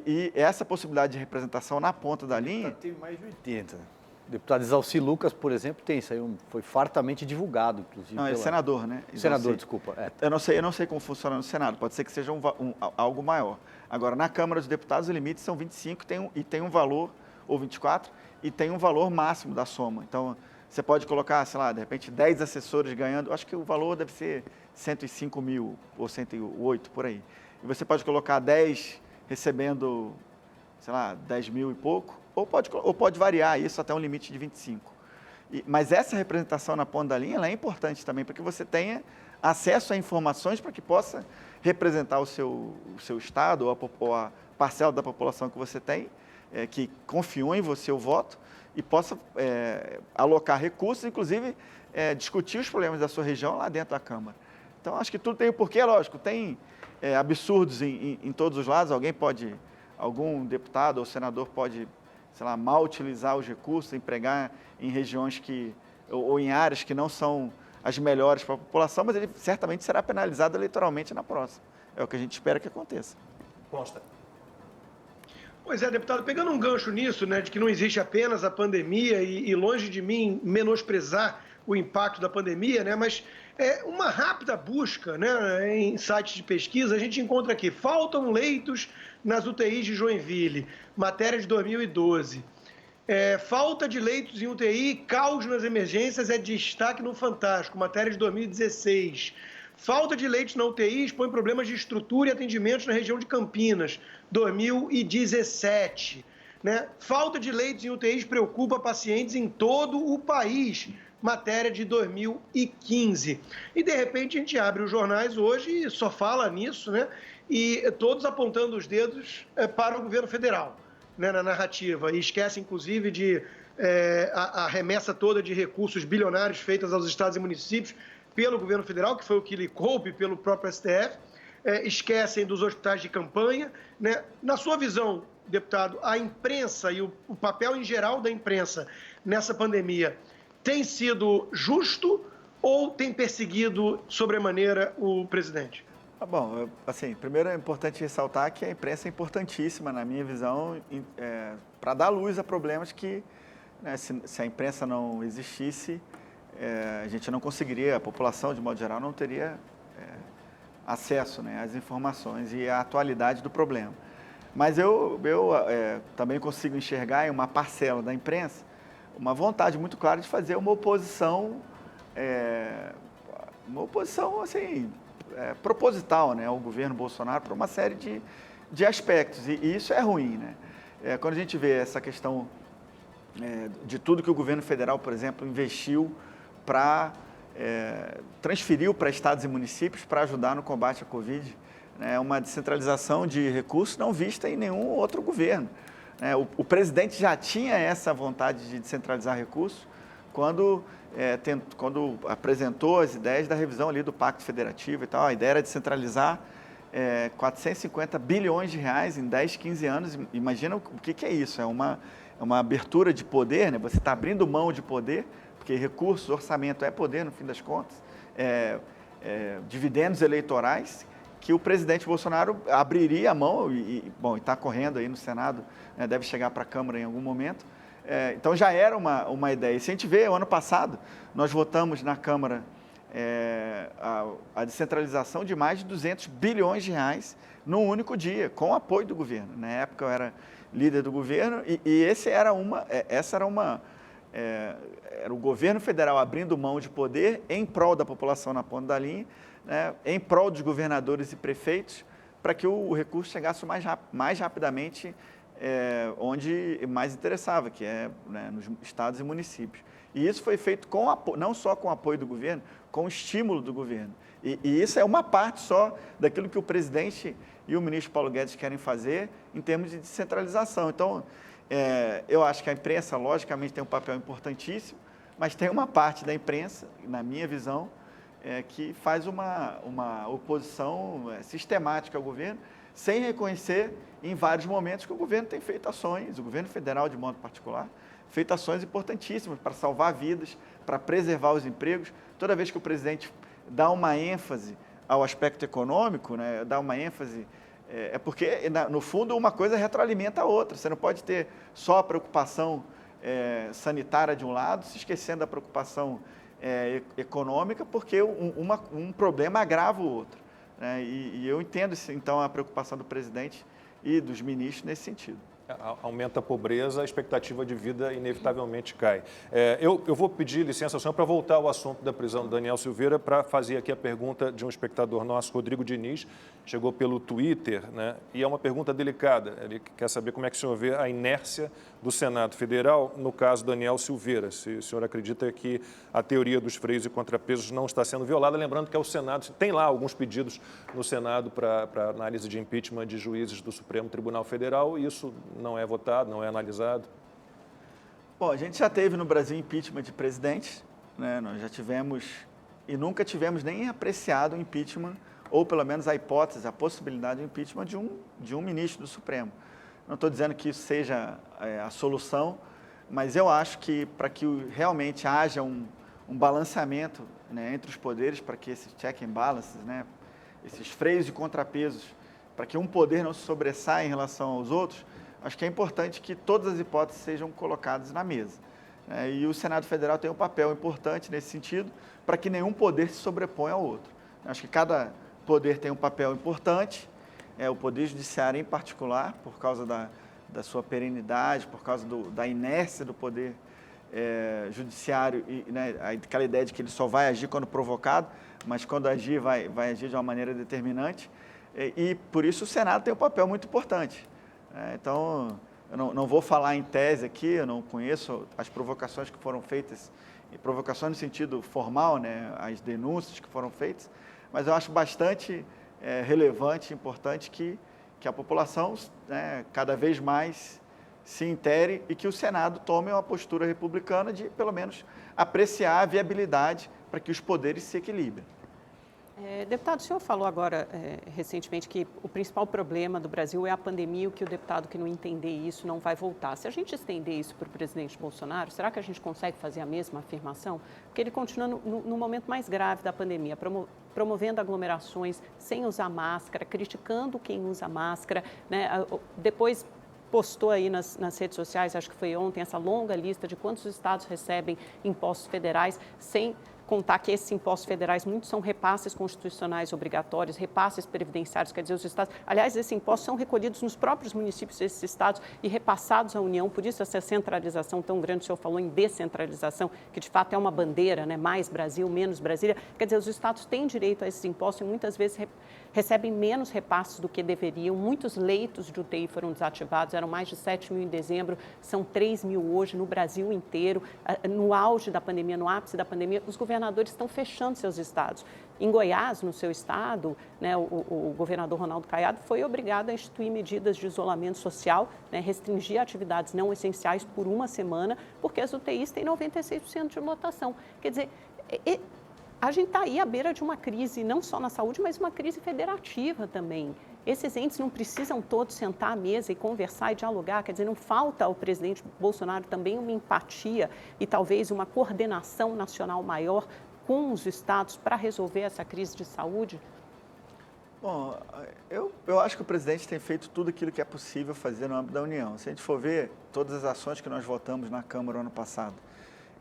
E essa possibilidade de representação na ponta da linha... Teve mais de 80. O deputado Exalci Lucas, por exemplo, tem isso aí, foi fartamente divulgado, inclusive. Não, é senador, né? Exalci. Senador, desculpa. Eu não sei como funciona no Senado, pode ser que seja algo maior. Agora, na Câmara dos Deputados, o limite são 25 e tem um valor, ou 24, e tem um valor máximo da soma. Então, você pode colocar, sei lá, de repente, 10 assessores ganhando, acho que o valor deve ser 105 mil ou 108, por aí. E você pode colocar 10 recebendo, sei lá, 10 mil e pouco, ou pode variar isso até um limite de 25. Mas essa representação na ponta da linha ela é importante também, para que você tenha acesso a informações para que possa representar o seu estado ou a parcela da população que você tem, que confiou em você o voto, e possa alocar recursos, inclusive discutir os problemas da sua região lá dentro da Câmara. Então, acho que tudo tem um porquê, lógico, tem absurdos em todos os lados, algum deputado ou senador pode, sei lá, mal utilizar os recursos, empregar em regiões ou em áreas que não são as melhores para a população, mas ele certamente será penalizado eleitoralmente na próxima. É o que a gente espera que aconteça. Consta. Pois é, deputado, pegando um gancho nisso, né, de que não existe apenas a pandemia e longe de mim menosprezar o impacto da pandemia, né, mas uma rápida busca, né, em sites de pesquisa, a gente encontra aqui, faltam leitos nas UTIs de Joinville, matéria de 2012. Falta de leitos em UTI, caos nas emergências é destaque no Fantástico, matéria de 2016. Falta de leitos na UTI expõe problemas de estrutura e atendimentos na região de Campinas, 2017. Né? Falta de leitos em UTIs preocupa pacientes em todo o país, matéria de 2015. E, de repente, a gente abre os jornais hoje e só fala nisso, né? E todos apontando os dedos para o governo federal, né, na narrativa. E esquece, inclusive, de a remessa toda de recursos bilionários feitas aos estados e municípios pelo governo federal, que foi o que lhe coube pelo próprio STF. Esquecem dos hospitais de campanha. Né? Na sua visão, deputado, a imprensa e o papel em geral da imprensa nessa pandemia tem sido justo ou tem perseguido sobremaneira o presidente? Bom, assim, primeiro é importante ressaltar que a imprensa é importantíssima, na minha visão, para dar luz a problemas que, né, se a imprensa não existisse, a gente não conseguiria, a população, de modo geral, não teria acesso, né, às informações e à atualidade do problema. Mas eu também consigo enxergar em uma parcela da imprensa uma vontade muito clara de fazer uma oposição assim, proposital, né, ao governo Bolsonaro por uma série de aspectos, e isso é ruim. Né? Quando a gente vê essa questão de tudo que o governo federal, por exemplo, investiu para transferiu para estados e municípios para ajudar no combate à Covid, né, uma descentralização de recursos não vista em nenhum outro governo. O presidente já tinha essa vontade de descentralizar recursos quando apresentou as ideias da revisão ali do Pacto Federativo e tal. A ideia era descentralizar 450 bilhões de reais em 10, 15 anos. Imagina o que é isso, é uma abertura de poder, né? Você está abrindo mão de poder, porque recursos, orçamento é poder no fim das contas, dividendos eleitorais, que o presidente Bolsonaro abriria a mão e está correndo aí no Senado, né, deve chegar para a Câmara em algum momento. Então já era uma ideia. E se a gente vê, o ano passado, nós votamos na Câmara a descentralização de mais de 200 bilhões de reais num único dia, com o apoio do governo. Na época eu era líder do governo e era o governo federal abrindo mão de poder em prol da população na ponta da linha, né, em prol dos governadores e prefeitos, para que o recurso chegasse mais rapidamente onde mais interessava, que né, nos estados e municípios. E isso foi feito não só com o apoio do governo, com o estímulo do governo. E isso é uma parte só daquilo que o presidente e o ministro Paulo Guedes querem fazer em termos de descentralização. Então, eu acho que a imprensa, logicamente, tem um papel importantíssimo, mas tem uma parte da imprensa, na minha visão, que faz uma oposição sistemática ao governo, sem reconhecer em vários momentos que o governo tem feito ações, o governo federal de modo particular, feito ações importantíssimas para salvar vidas, para preservar os empregos. Toda vez que o presidente dá uma ênfase ao aspecto econômico, né, dá uma ênfase, é porque, no fundo, uma coisa retroalimenta a outra. Você não pode ter só a preocupação sanitária de um lado, se esquecendo da preocupação econômica, porque um problema agrava o outro. Né? E eu entendo, então, a preocupação do presidente e dos ministros nesse sentido. Aumenta a pobreza, a expectativa de vida inevitavelmente cai. Eu vou pedir licença ao senhor para voltar ao assunto da prisão do Daniel Silveira para fazer aqui a pergunta de um espectador nosso, Rodrigo Diniz, chegou pelo Twitter, né? E é uma pergunta delicada. Ele quer saber como é que o senhor vê a inércia do Senado Federal no caso Daniel Silveira. Se o senhor acredita que a teoria dos freios e contrapesos não está sendo violada, lembrando que é o Senado, tem lá alguns pedidos no Senado para análise de impeachment de juízes do Supremo Tribunal Federal e isso não é votado, não é analisado? Bom, a gente já teve no Brasil impeachment de presidentes, né? Nós já tivemos e nunca tivemos nem apreciado o impeachment, ou pelo menos a hipótese, a possibilidade de impeachment de um ministro do Supremo. Não estou dizendo que isso seja a solução, mas eu acho que para que realmente haja um balanceamento, né, entre os poderes, para que esses check and balances, né, esses freios e contrapesos, para que um poder não se sobressaia em relação aos outros, acho que é importante que todas as hipóteses sejam colocadas na mesa. E o Senado Federal tem um papel importante nesse sentido, para que nenhum poder se sobreponha ao outro. Acho que cada poder tem um papel importante, o Poder Judiciário em particular, por causa da sua perenidade, por causa da inércia do Poder Judiciário, e, né, aquela ideia de que ele só vai agir quando provocado, mas quando agir, vai agir de uma maneira determinante. E por isso o Senado tem um papel muito importante. Então, eu não vou falar em tese aqui, eu não conheço as provocações que foram feitas, e provocações no sentido formal, né, as denúncias que foram feitas, mas eu acho bastante relevante, importante que a população, né, cada vez mais se intere e que o Senado tome uma postura republicana de, pelo menos, apreciar a viabilidade para que os poderes se equilibrem. Deputado, o senhor falou agora, recentemente, que o principal problema do Brasil é a pandemia, o que o deputado que não entender isso não vai voltar. Se a gente estender isso para o presidente Bolsonaro, será que a gente consegue fazer a mesma afirmação? Porque ele continua no momento mais grave da pandemia, promovendo aglomerações sem usar máscara, criticando quem usa máscara, né? Depois postou aí nas redes sociais, acho que foi ontem, essa longa lista de quantos estados recebem impostos federais, sem contar que esses impostos federais, muitos são repasses constitucionais obrigatórios, repasses previdenciários, quer dizer, os estados... Aliás, esses impostos são recolhidos nos próprios municípios desses estados e repassados à União, por isso essa centralização tão grande, o senhor falou em descentralização, que de fato é uma bandeira, né? Mais Brasil, menos Brasília. Quer dizer, os estados têm direito a esses impostos e muitas vezes recebem menos repasses do que deveriam. Muitos leitos de UTI foram desativados, eram mais de 7 mil em dezembro, são 3 mil hoje no Brasil inteiro. No auge da pandemia, no ápice da pandemia, os governadores estão fechando seus estados. Em Goiás, no seu estado, né, o governador Ronaldo Caiado foi obrigado a instituir medidas de isolamento social, né, restringir atividades não essenciais por uma semana, porque as UTIs têm 96% de lotação. Quer dizer, a gente está aí à beira de uma crise, não só na saúde, mas uma crise federativa também. Esses entes não precisam todos sentar à mesa e conversar e dialogar, quer dizer, não falta ao presidente Bolsonaro também uma empatia e talvez uma coordenação nacional maior com os estados para resolver essa crise de saúde? Bom, eu acho que o presidente tem feito tudo aquilo que é possível fazer no âmbito da União. Se a gente for ver todas as ações que nós votamos na Câmara no ano passado,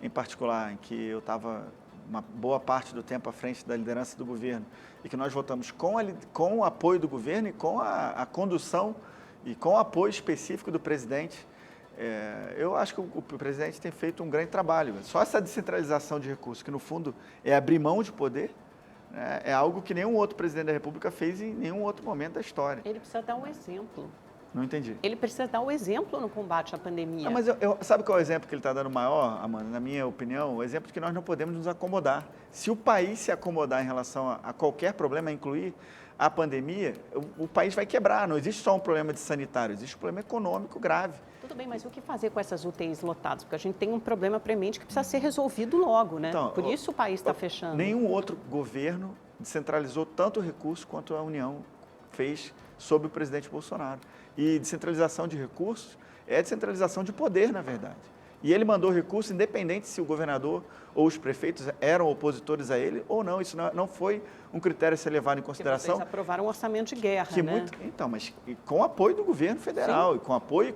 em particular, em que eu estava uma boa parte do tempo à frente da liderança do governo, e que nós votamos com o apoio do governo e com a condução e com o apoio específico do presidente, eu acho que o presidente tem feito um grande trabalho. Só essa descentralização de recursos, que no fundo é abrir mão de poder, né, é algo que nenhum outro presidente da República fez em nenhum outro momento da história. Ele precisa dar um exemplo. Não entendi. Ele precisa dar o exemplo no combate à pandemia. Mas sabe qual é o exemplo que ele está dando maior, Amanda? Na minha opinião, o exemplo de que nós não podemos nos acomodar. Se o país se acomodar em relação a qualquer problema, a incluir a pandemia, o país vai quebrar. Não existe só um problema de sanitário, existe um problema econômico grave. Tudo bem, mas o que fazer com essas UTIs lotadas? Porque a gente tem um problema premente que precisa ser resolvido logo, né? Então, por isso o país está fechando. Nenhum outro governo descentralizou tanto recurso quanto a União fez sobre o presidente Bolsonaro. E descentralização de recursos é descentralização de poder, na verdade. E ele mandou recurso independente se o governador ou os prefeitos eram opositores a ele ou não. Isso não foi um critério a ser levado em consideração. Vocês aprovaram um orçamento de guerra, né? Então, mas com apoio do governo federal, Sim. e com apoio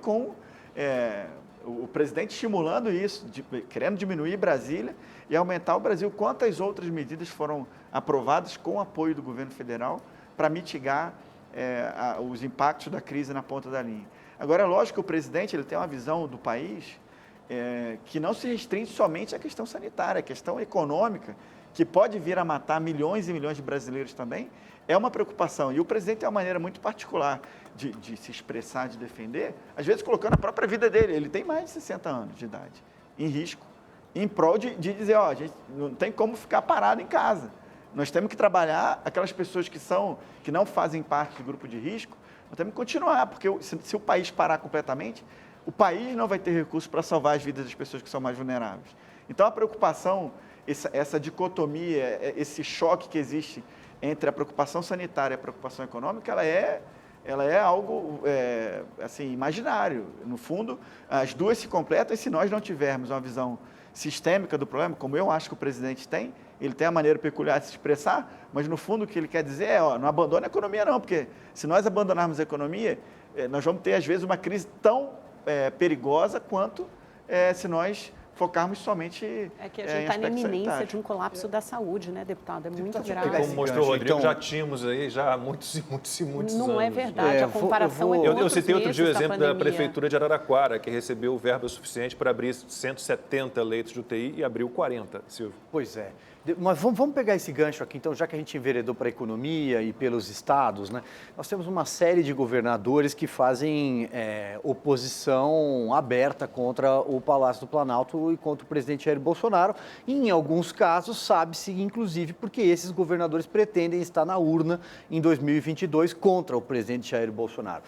o presidente estimulando isso, querendo diminuir Brasília e aumentar o Brasil. Quantas outras medidas foram aprovadas com apoio do governo federal para mitigar os impactos da crise na ponta da linha? Agora, é lógico que o presidente ele tem uma visão do país que não se restringe somente à questão sanitária, a questão econômica, que pode vir a matar milhões e milhões de brasileiros também, é uma preocupação. E o presidente tem uma maneira muito particular de se expressar, de defender, às vezes colocando a própria vida dele. Ele tem mais de 60 anos de idade, em risco, em prol de dizer, a gente não tem como ficar parado em casa. Nós temos que trabalhar aquelas pessoas que não fazem parte do grupo de risco, nós temos que continuar, porque se o país parar completamente, o país não vai ter recursos para salvar as vidas das pessoas que são mais vulneráveis. Então, a preocupação, essa dicotomia, esse choque que existe entre a preocupação sanitária e a preocupação econômica, ela é algo assim, imaginário. No fundo, as duas se completam e se nós não tivermos uma visão sistêmica do problema, como eu acho que o presidente tem, ele tem a maneira peculiar de se expressar, mas no fundo o que ele quer dizer não abandone a economia não, porque se nós abandonarmos a economia, nós vamos ter às vezes uma crise tão perigosa quanto se nós focarmos somente É que a gente está na iminência de um colapso da saúde, né, deputado? É muito grave. Como mostrou o Rodrigo, já tínhamos aí já muitos anos. Não é verdade, a comparação é com Eu citei outro dia o exemplo da pandemia. Prefeitura de Araraquara, que recebeu verba suficiente para abrir 170 leitos de UTI e abriu 40, Silvio. Pois é. Mas vamos pegar esse gancho aqui, então, já que a gente enveredou para a economia e pelos estados, né? Nós temos uma série de governadores que fazem oposição aberta contra o Palácio do Planalto e contra o presidente Jair Bolsonaro. E, em alguns casos, sabe-se, inclusive, porque esses governadores pretendem estar na urna em 2022 contra o presidente Jair Bolsonaro.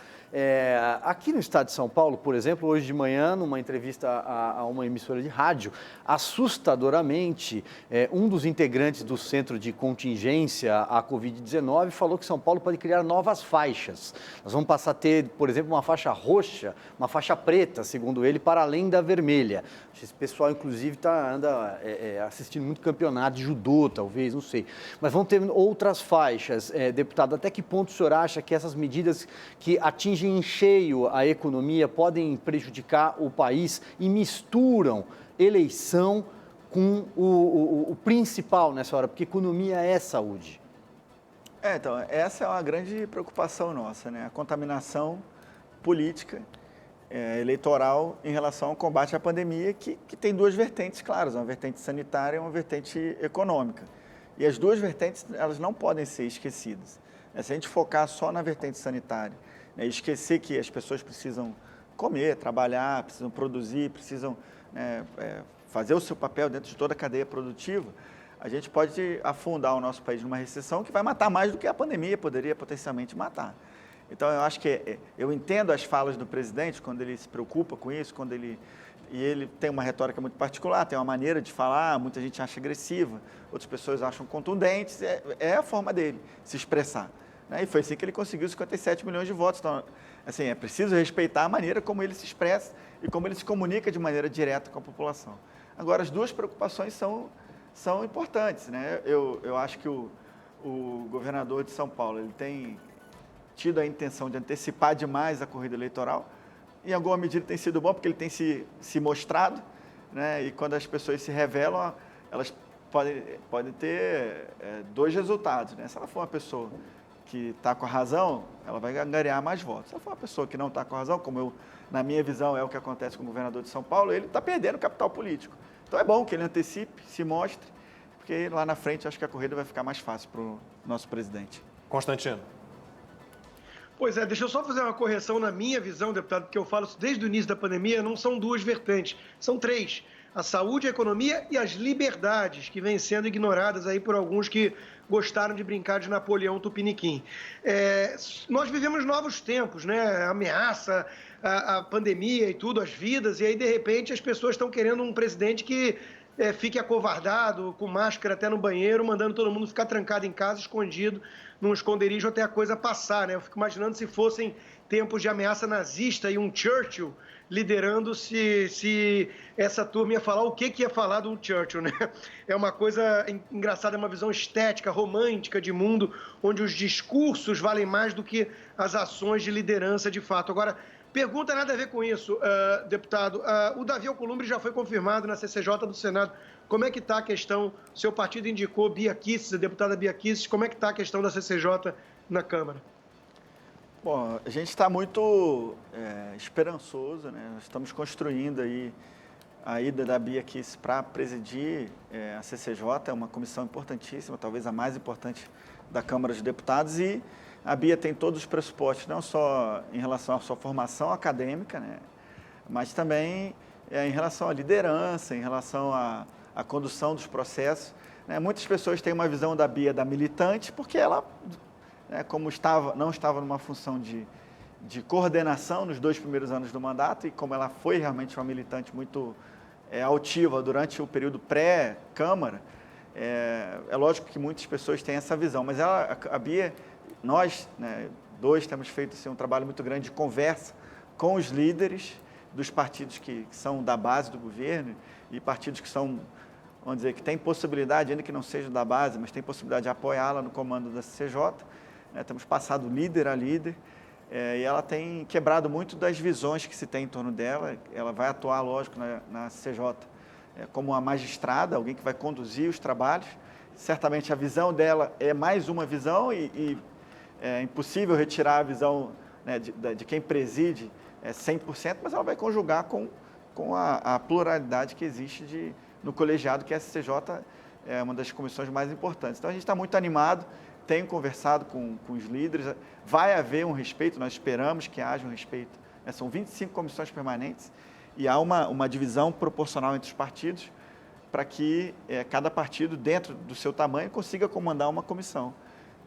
Aqui no estado de São Paulo, por exemplo, hoje de manhã, numa entrevista a uma emissora de rádio, assustadoramente, um dos integrantes do Centro de Contingência à Covid-19 falou que São Paulo pode criar novas faixas. Nós vamos passar a ter, por exemplo, uma faixa roxa, uma faixa preta, segundo ele, para além da vermelha. Esse pessoal, inclusive, anda assistindo muito campeonato de judô, talvez, não sei. Mas vão ter outras faixas. Deputado, até que ponto o senhor acha que essas medidas que atingem em cheio a economia podem prejudicar o país e misturam eleição com o principal nessa hora? Porque economia é saúde. Então, essa é uma grande preocupação nossa, né? A contaminação política, eleitoral em relação ao combate à pandemia, que tem duas vertentes claras, uma vertente sanitária e uma vertente econômica. E as duas vertentes, elas não podem ser esquecidas. Se a gente focar só na vertente sanitária, e esquecer que as pessoas precisam comer, trabalhar, precisam produzir, precisam fazer o seu papel dentro de toda a cadeia produtiva, a gente pode afundar o nosso país numa recessão que vai matar mais do que a pandemia poderia potencialmente matar. Então, eu acho que eu entendo as falas do presidente quando ele se preocupa com isso, e ele tem uma retórica muito particular, tem uma maneira de falar, muita gente acha agressiva, outras pessoas acham contundentes, é a forma dele se expressar. E foi assim que ele conseguiu 57 milhões de votos. Então, assim, é preciso respeitar a maneira como ele se expressa e como ele se comunica de maneira direta com a população. Agora, as duas preocupações são importantes, né? Eu acho que o governador de São Paulo ele tem tido a intenção de antecipar demais a corrida eleitoral. Em alguma medida tem sido bom, porque ele tem se mostrado, né? E quando as pessoas se revelam, elas podem ter dois resultados, né? Se ela for uma pessoa que está com a razão, ela vai angariar mais votos. Se ela for uma pessoa que não está com a razão, como na minha visão é o que acontece com o governador de São Paulo, ele está perdendo capital político. Então é bom que ele antecipe, se mostre, porque lá na frente acho que a corrida vai ficar mais fácil para o nosso presidente. Constantino. Pois é, deixa eu só fazer uma correção na minha visão, deputado, porque eu falo isso desde o início da pandemia, não são duas vertentes, são três. A saúde, a economia e as liberdades, que vêm sendo ignoradas aí por alguns que gostaram de brincar de Napoleão Tupiniquim. Nós vivemos novos tempos, né? A ameaça a pandemia e tudo, as vidas, e aí, de repente, as pessoas estão querendo um presidente que fique acovardado, com máscara até no banheiro, mandando todo mundo ficar trancado em casa, escondido, num esconderijo até a coisa passar, né? Eu fico imaginando se fossem tempos de ameaça nazista e um Churchill liderando, se essa turma ia falar o que ia falar do Churchill, né? É uma coisa engraçada, é uma visão estética, romântica de mundo, onde os discursos valem mais do que as ações de liderança de fato. Agora, pergunta nada a ver com isso, deputado. O Davi Alcolumbre já foi confirmado na CCJ do Senado. Como é que está a questão? Seu partido indicou Bia Kicis, a deputada Bia Kicis. Como é que está a questão da CCJ na Câmara? Bom, a gente está muito esperançoso, né? Nós estamos construindo aí a ida da Bia Kicis para presidir a CCJ, é uma comissão importantíssima, talvez a mais importante da Câmara dos Deputados, e a Bia tem todos os pressupostos, não só em relação à sua formação acadêmica, né, mas também em relação à liderança, em relação à condução dos processos. Né. Muitas pessoas têm uma visão da Bia da militante, porque ela, como não estava numa função de coordenação nos 2 primeiros anos do mandato, e como ela foi realmente uma militante muito altiva durante o período pré-Câmara, é lógico que muitas pessoas têm essa visão, mas a Bia... Nós, dois, temos feito assim, um trabalho muito grande de conversa com os líderes dos partidos que são da base do governo e partidos que são, vamos dizer, que têm possibilidade, ainda que não sejam da base, mas têm possibilidade de apoiá-la no comando da CCJ. Temos passado líder a líder e ela tem quebrado muito das visões que se tem em torno dela. Ela vai atuar, lógico, na CCJ como uma magistrada, alguém que vai conduzir os trabalhos. Certamente a visão dela é mais uma visão e é impossível retirar a visão de quem preside 100%, mas ela vai conjugar com a pluralidade que existe no colegiado, que a CCJ é uma das comissões mais importantes. Então, a gente está muito animado, tenho conversado com os líderes, vai haver um respeito, nós esperamos que haja um respeito. São 25 comissões permanentes e há uma divisão proporcional entre os partidos para que cada partido, dentro do seu tamanho, consiga comandar uma comissão,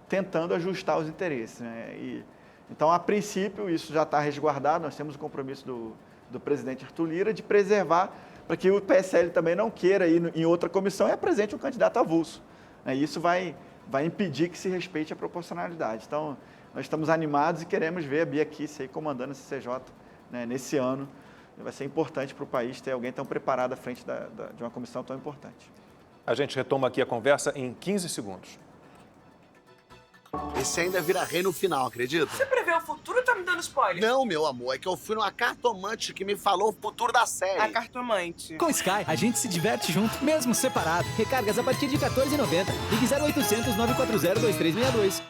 tentando ajustar os interesses. Né? Então, a princípio, isso já está resguardado, nós temos o compromisso do presidente Arthur Lira de preservar para que o PSL também não queira ir em outra comissão e apresente um candidato avulso. Isso vai impedir que se respeite a proporcionalidade. Então, nós estamos animados e queremos ver a Bia Kicis aí comandando a CCJ nesse ano. Vai ser importante para o país ter alguém tão preparado à frente de uma comissão tão importante. A gente retoma aqui a conversa em 15 segundos. Esse ainda vira rei no final, acredita? Você prevê o futuro ou tá me dando spoiler? Não, meu amor, é que eu fui numa cartomante que me falou o futuro da série. A cartomante. Com Sky, a gente se diverte junto, mesmo separado. Recargas a partir de R$14,90. Ligue 0800 940 2362.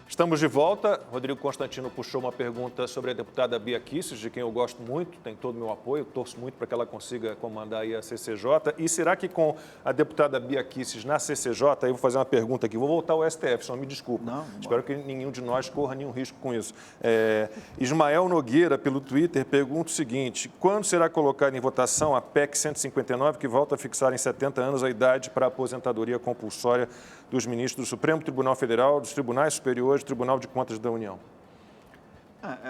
Estamos de volta. Rodrigo Constantino puxou uma pergunta sobre a deputada Bia Kicis, de quem eu gosto muito, tem todo o meu apoio, torço muito para que ela consiga comandar aí a CCJ. E será que com a deputada Bia Kicis na CCJ, aí eu vou fazer uma pergunta aqui, vou voltar ao STF, só me desculpa. Não, espero que nenhum de nós corra nenhum risco com isso. Ismael Nogueira, pelo Twitter, pergunta o seguinte: quando será colocada em votação a PEC 159, que volta a fixar em 70 anos a idade para a aposentadoria compulsória dos ministros do Supremo Tribunal Federal, dos Tribunais Superiores, do Tribunal de Contas da União?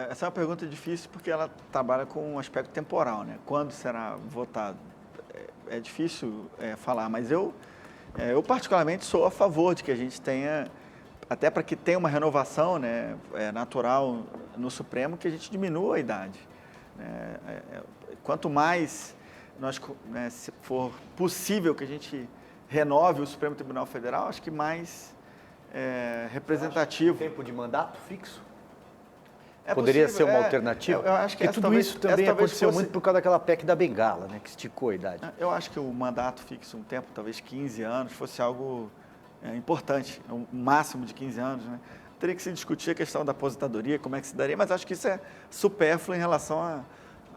Essa é uma pergunta difícil porque ela trabalha com um aspecto temporal, né? Quando será votado? É difícil falar, mas eu particularmente sou a favor de que a gente tenha, até para que tenha uma renovação, né, natural no Supremo, que a gente diminua a idade. Quanto mais se for possível que a gente renove o Supremo Tribunal Federal, acho que mais representativo. Tempo de mandato fixo? Poderia ser uma alternativa? Eu acho que tudo isso também aconteceu muito por causa daquela PEC da Bengala, né, que esticou a idade. Eu acho que o mandato fixo, um tempo, talvez 15 anos, fosse algo importante, um máximo de 15 anos, né? Teria que se discutir a questão da aposentadoria, como é que se daria, mas acho que isso é supérfluo em relação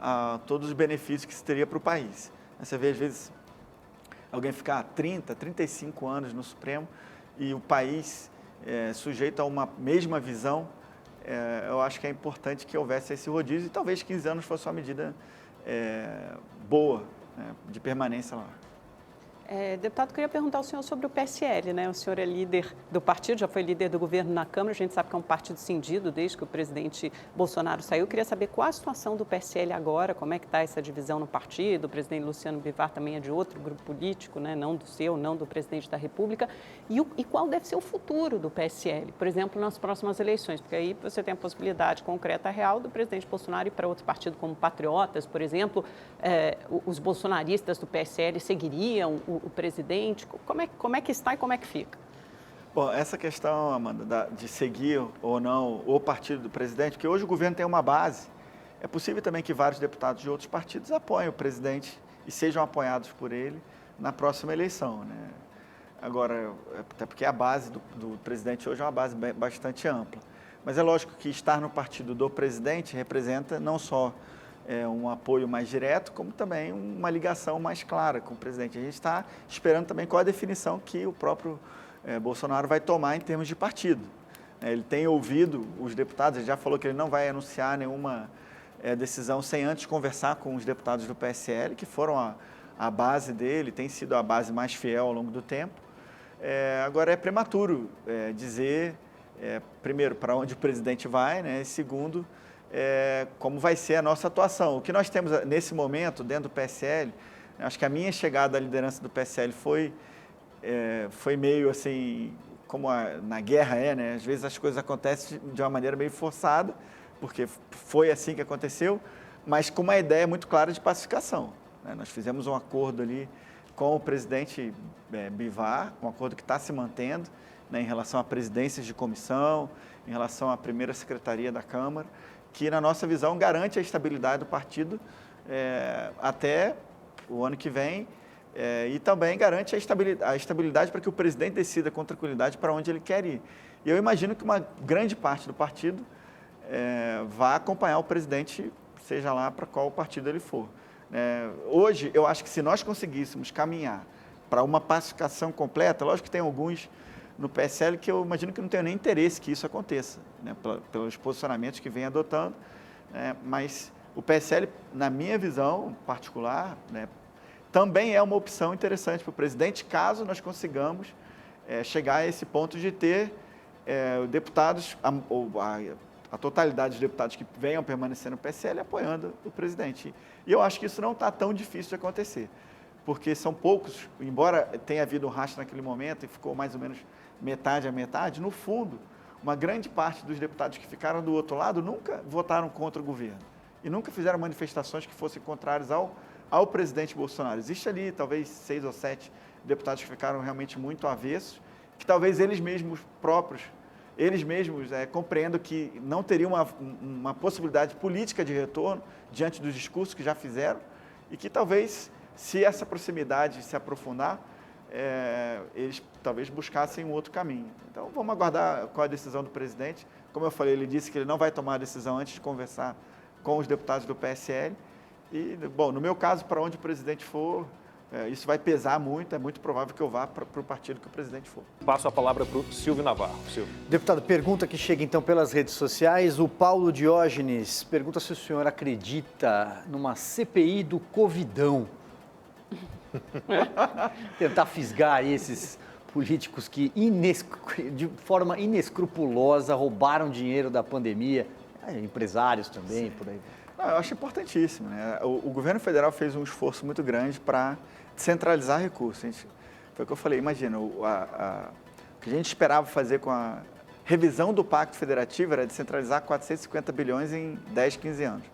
a todos os benefícios que se teria para o país. Você vê, às vezes, alguém ficar 30, 35 anos no Supremo e o país sujeito a uma mesma visão. Eu acho que é importante que houvesse esse rodízio e talvez 15 anos fosse uma medida boa, né, de permanência lá. Deputado, queria perguntar ao senhor sobre o PSL, né? O senhor é líder do partido, já foi líder do governo na Câmara, a gente sabe que é um partido cindido desde que o presidente Bolsonaro saiu. Queria saber qual a situação do PSL agora, como é que está essa divisão no partido. O presidente Luciano Bivar também é de outro grupo político, né? Não do seu, não do presidente da República. E qual deve ser o futuro do PSL, por exemplo, nas próximas eleições? Porque aí você tem a possibilidade concreta real do presidente Bolsonaro ir para outro partido como Patriotas, por exemplo. Os bolsonaristas do PSL seguiriam o presidente? Como é que está e como é que fica? Bom, essa questão, Amanda, de seguir ou não o partido do presidente, porque hoje o governo tem uma base, é possível também que vários deputados de outros partidos apoiem o presidente e sejam apoiados por ele na próxima eleição, né? Agora, até porque a base do presidente hoje é uma base bastante ampla. Mas é lógico que estar no partido do presidente representa não só um apoio mais direto, como também uma ligação mais clara com o presidente. A gente está esperando também qual a definição que o próprio Bolsonaro vai tomar em termos de partido. Ele tem ouvido os deputados, ele já falou que ele não vai anunciar nenhuma decisão sem antes conversar com os deputados do PSL, que foram a base dele, tem sido a base mais fiel ao longo do tempo. Agora é prematuro dizer, primeiro, para onde o presidente vai, né, e segundo, como vai ser a nossa atuação. O que nós temos nesse momento dentro do PSL, acho que a minha chegada à liderança do PSL foi meio assim, como na guerra né? Às vezes as coisas acontecem de uma maneira meio forçada, porque foi assim que aconteceu, mas com uma ideia muito clara de pacificação, né? Nós fizemos um acordo ali com o presidente Bivar, um acordo que está se mantendo, né, em relação a presidências de comissão, em relação à primeira secretaria da Câmara, que, na nossa visão, garante a estabilidade do partido até o ano que vem e também garante a estabilidade para que o presidente decida com tranquilidade para onde ele quer ir. E eu imagino que uma grande parte do partido vá acompanhar o presidente, seja lá para qual partido ele for. Hoje, eu acho que se nós conseguíssemos caminhar para uma pacificação completa, lógico que tem alguns no PSL que eu imagino que não tenho nem interesse que isso aconteça, né, pelos posicionamentos que vem adotando, né, mas o PSL, na minha visão particular, né, também é uma opção interessante para o presidente, caso nós consigamos chegar a esse ponto de ter deputados, a totalidade dos deputados que venham permanecer no PSL apoiando o presidente. E eu acho que isso não está tão difícil de acontecer, porque são poucos, embora tenha havido um rastro naquele momento e ficou mais ou menos metade a metade, no fundo, uma grande parte dos deputados que ficaram do outro lado nunca votaram contra o governo e nunca fizeram manifestações que fossem contrárias ao presidente Bolsonaro. Existe ali talvez 6 ou 7 deputados que ficaram realmente muito avessos, que talvez eles mesmos compreendam que não teriam uma possibilidade política de retorno diante dos discursos que já fizeram e que talvez, se essa proximidade se aprofundar, eles talvez buscassem um outro caminho. Então, vamos aguardar qual a decisão do presidente. Como eu falei, ele disse que ele não vai tomar a decisão antes de conversar com os deputados do PSL. E, bom, no meu caso, para onde o presidente for, isso vai pesar muito, é muito provável que eu vá para o partido que o presidente for. Passo a palavra para o Silvio Navarro. Silvio. Deputado, pergunta que chega então pelas redes sociais. O Paulo Diógenes pergunta se o senhor acredita numa CPI do Covidão. Tentar fisgar aí esses políticos que de forma inescrupulosa roubaram dinheiro da pandemia, empresários também, por aí. Eu acho importantíssimo, né? O governo federal fez um esforço muito grande para descentralizar recursos. Foi o que eu falei, imagina, o que a gente esperava fazer com a revisão do Pacto Federativo era descentralizar 450 bilhões em 10, 15 anos.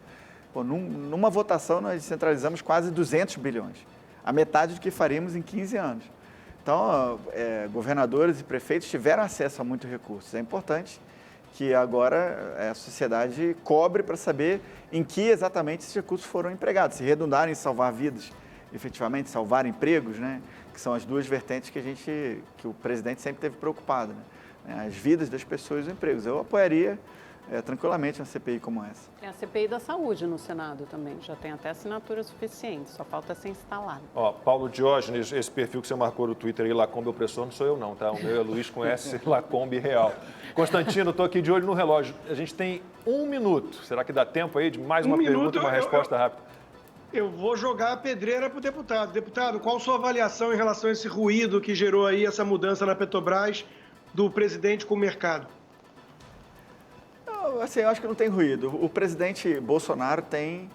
Pô, numa votação, nós descentralizamos quase 200 bilhões, a metade do que faríamos em 15 anos. Então, governadores e prefeitos tiveram acesso a muitos recursos. É importante que agora a sociedade cobre para saber em que exatamente esses recursos foram empregados, se redundarem em salvar vidas, efetivamente salvar empregos, né? Que são as duas vertentes que o presidente sempre teve preocupado, né? As vidas das pessoas e os empregos. Eu apoiaria tranquilamente uma CPI como essa. Tem a CPI da saúde no Senado também, já tem até assinatura suficiente, só falta ser instalada. Paulo Diógenes, esse perfil que você marcou no Twitter aí, Lacombe Opressor, não sou eu não, tá? O meu é Luiz com S, Lacombe Real. Constantino, estou aqui de olho no relógio. A gente tem 1 minuto. Será que dá tempo aí de mais uma pergunta e uma resposta rápida? Eu vou jogar a pedreira para o deputado. Deputado, qual a sua avaliação em relação a esse ruído que gerou aí essa mudança na Petrobras do presidente com o mercado? Não, assim, eu acho que não tem ruído. O presidente Bolsonaro tem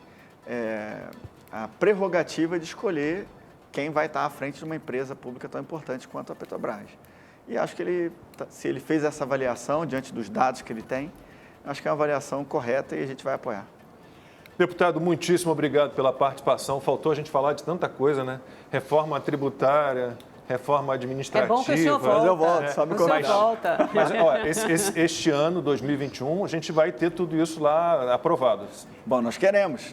a prerrogativa de escolher quem vai estar à frente de uma empresa pública tão importante quanto a Petrobras. E acho que se ele fez essa avaliação diante dos dados que ele tem, acho que é uma avaliação correta e a gente vai apoiar. Deputado, muitíssimo obrigado pela participação. Faltou a gente falar de tanta coisa, né? Reforma tributária, reforma administrativa. É bom que o senhor volta. Mas eu volto, só me convidar. Mas ó, este ano, 2021, a gente vai ter tudo isso lá aprovado. Bom, nós queremos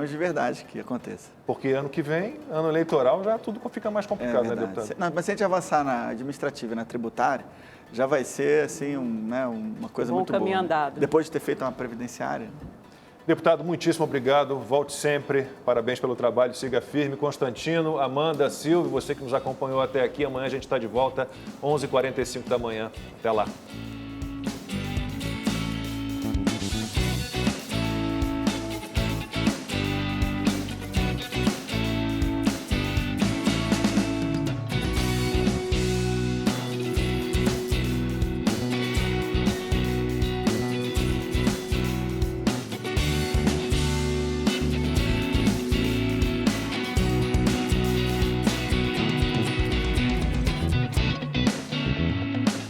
de verdade que aconteça. Porque ano que vem, ano eleitoral, já tudo fica mais complicado, né, deputado? Não, mas se a gente avançar na administrativa e na tributária, já vai ser assim, uma coisa muito boa. Caminho andado. Depois de ter feito uma previdenciária. Deputado, muitíssimo obrigado. Volte sempre. Parabéns pelo trabalho. Siga firme. Constantino, Amanda, Silvio, você que nos acompanhou até aqui. Amanhã a gente está de volta, 11h45 da manhã. Até lá.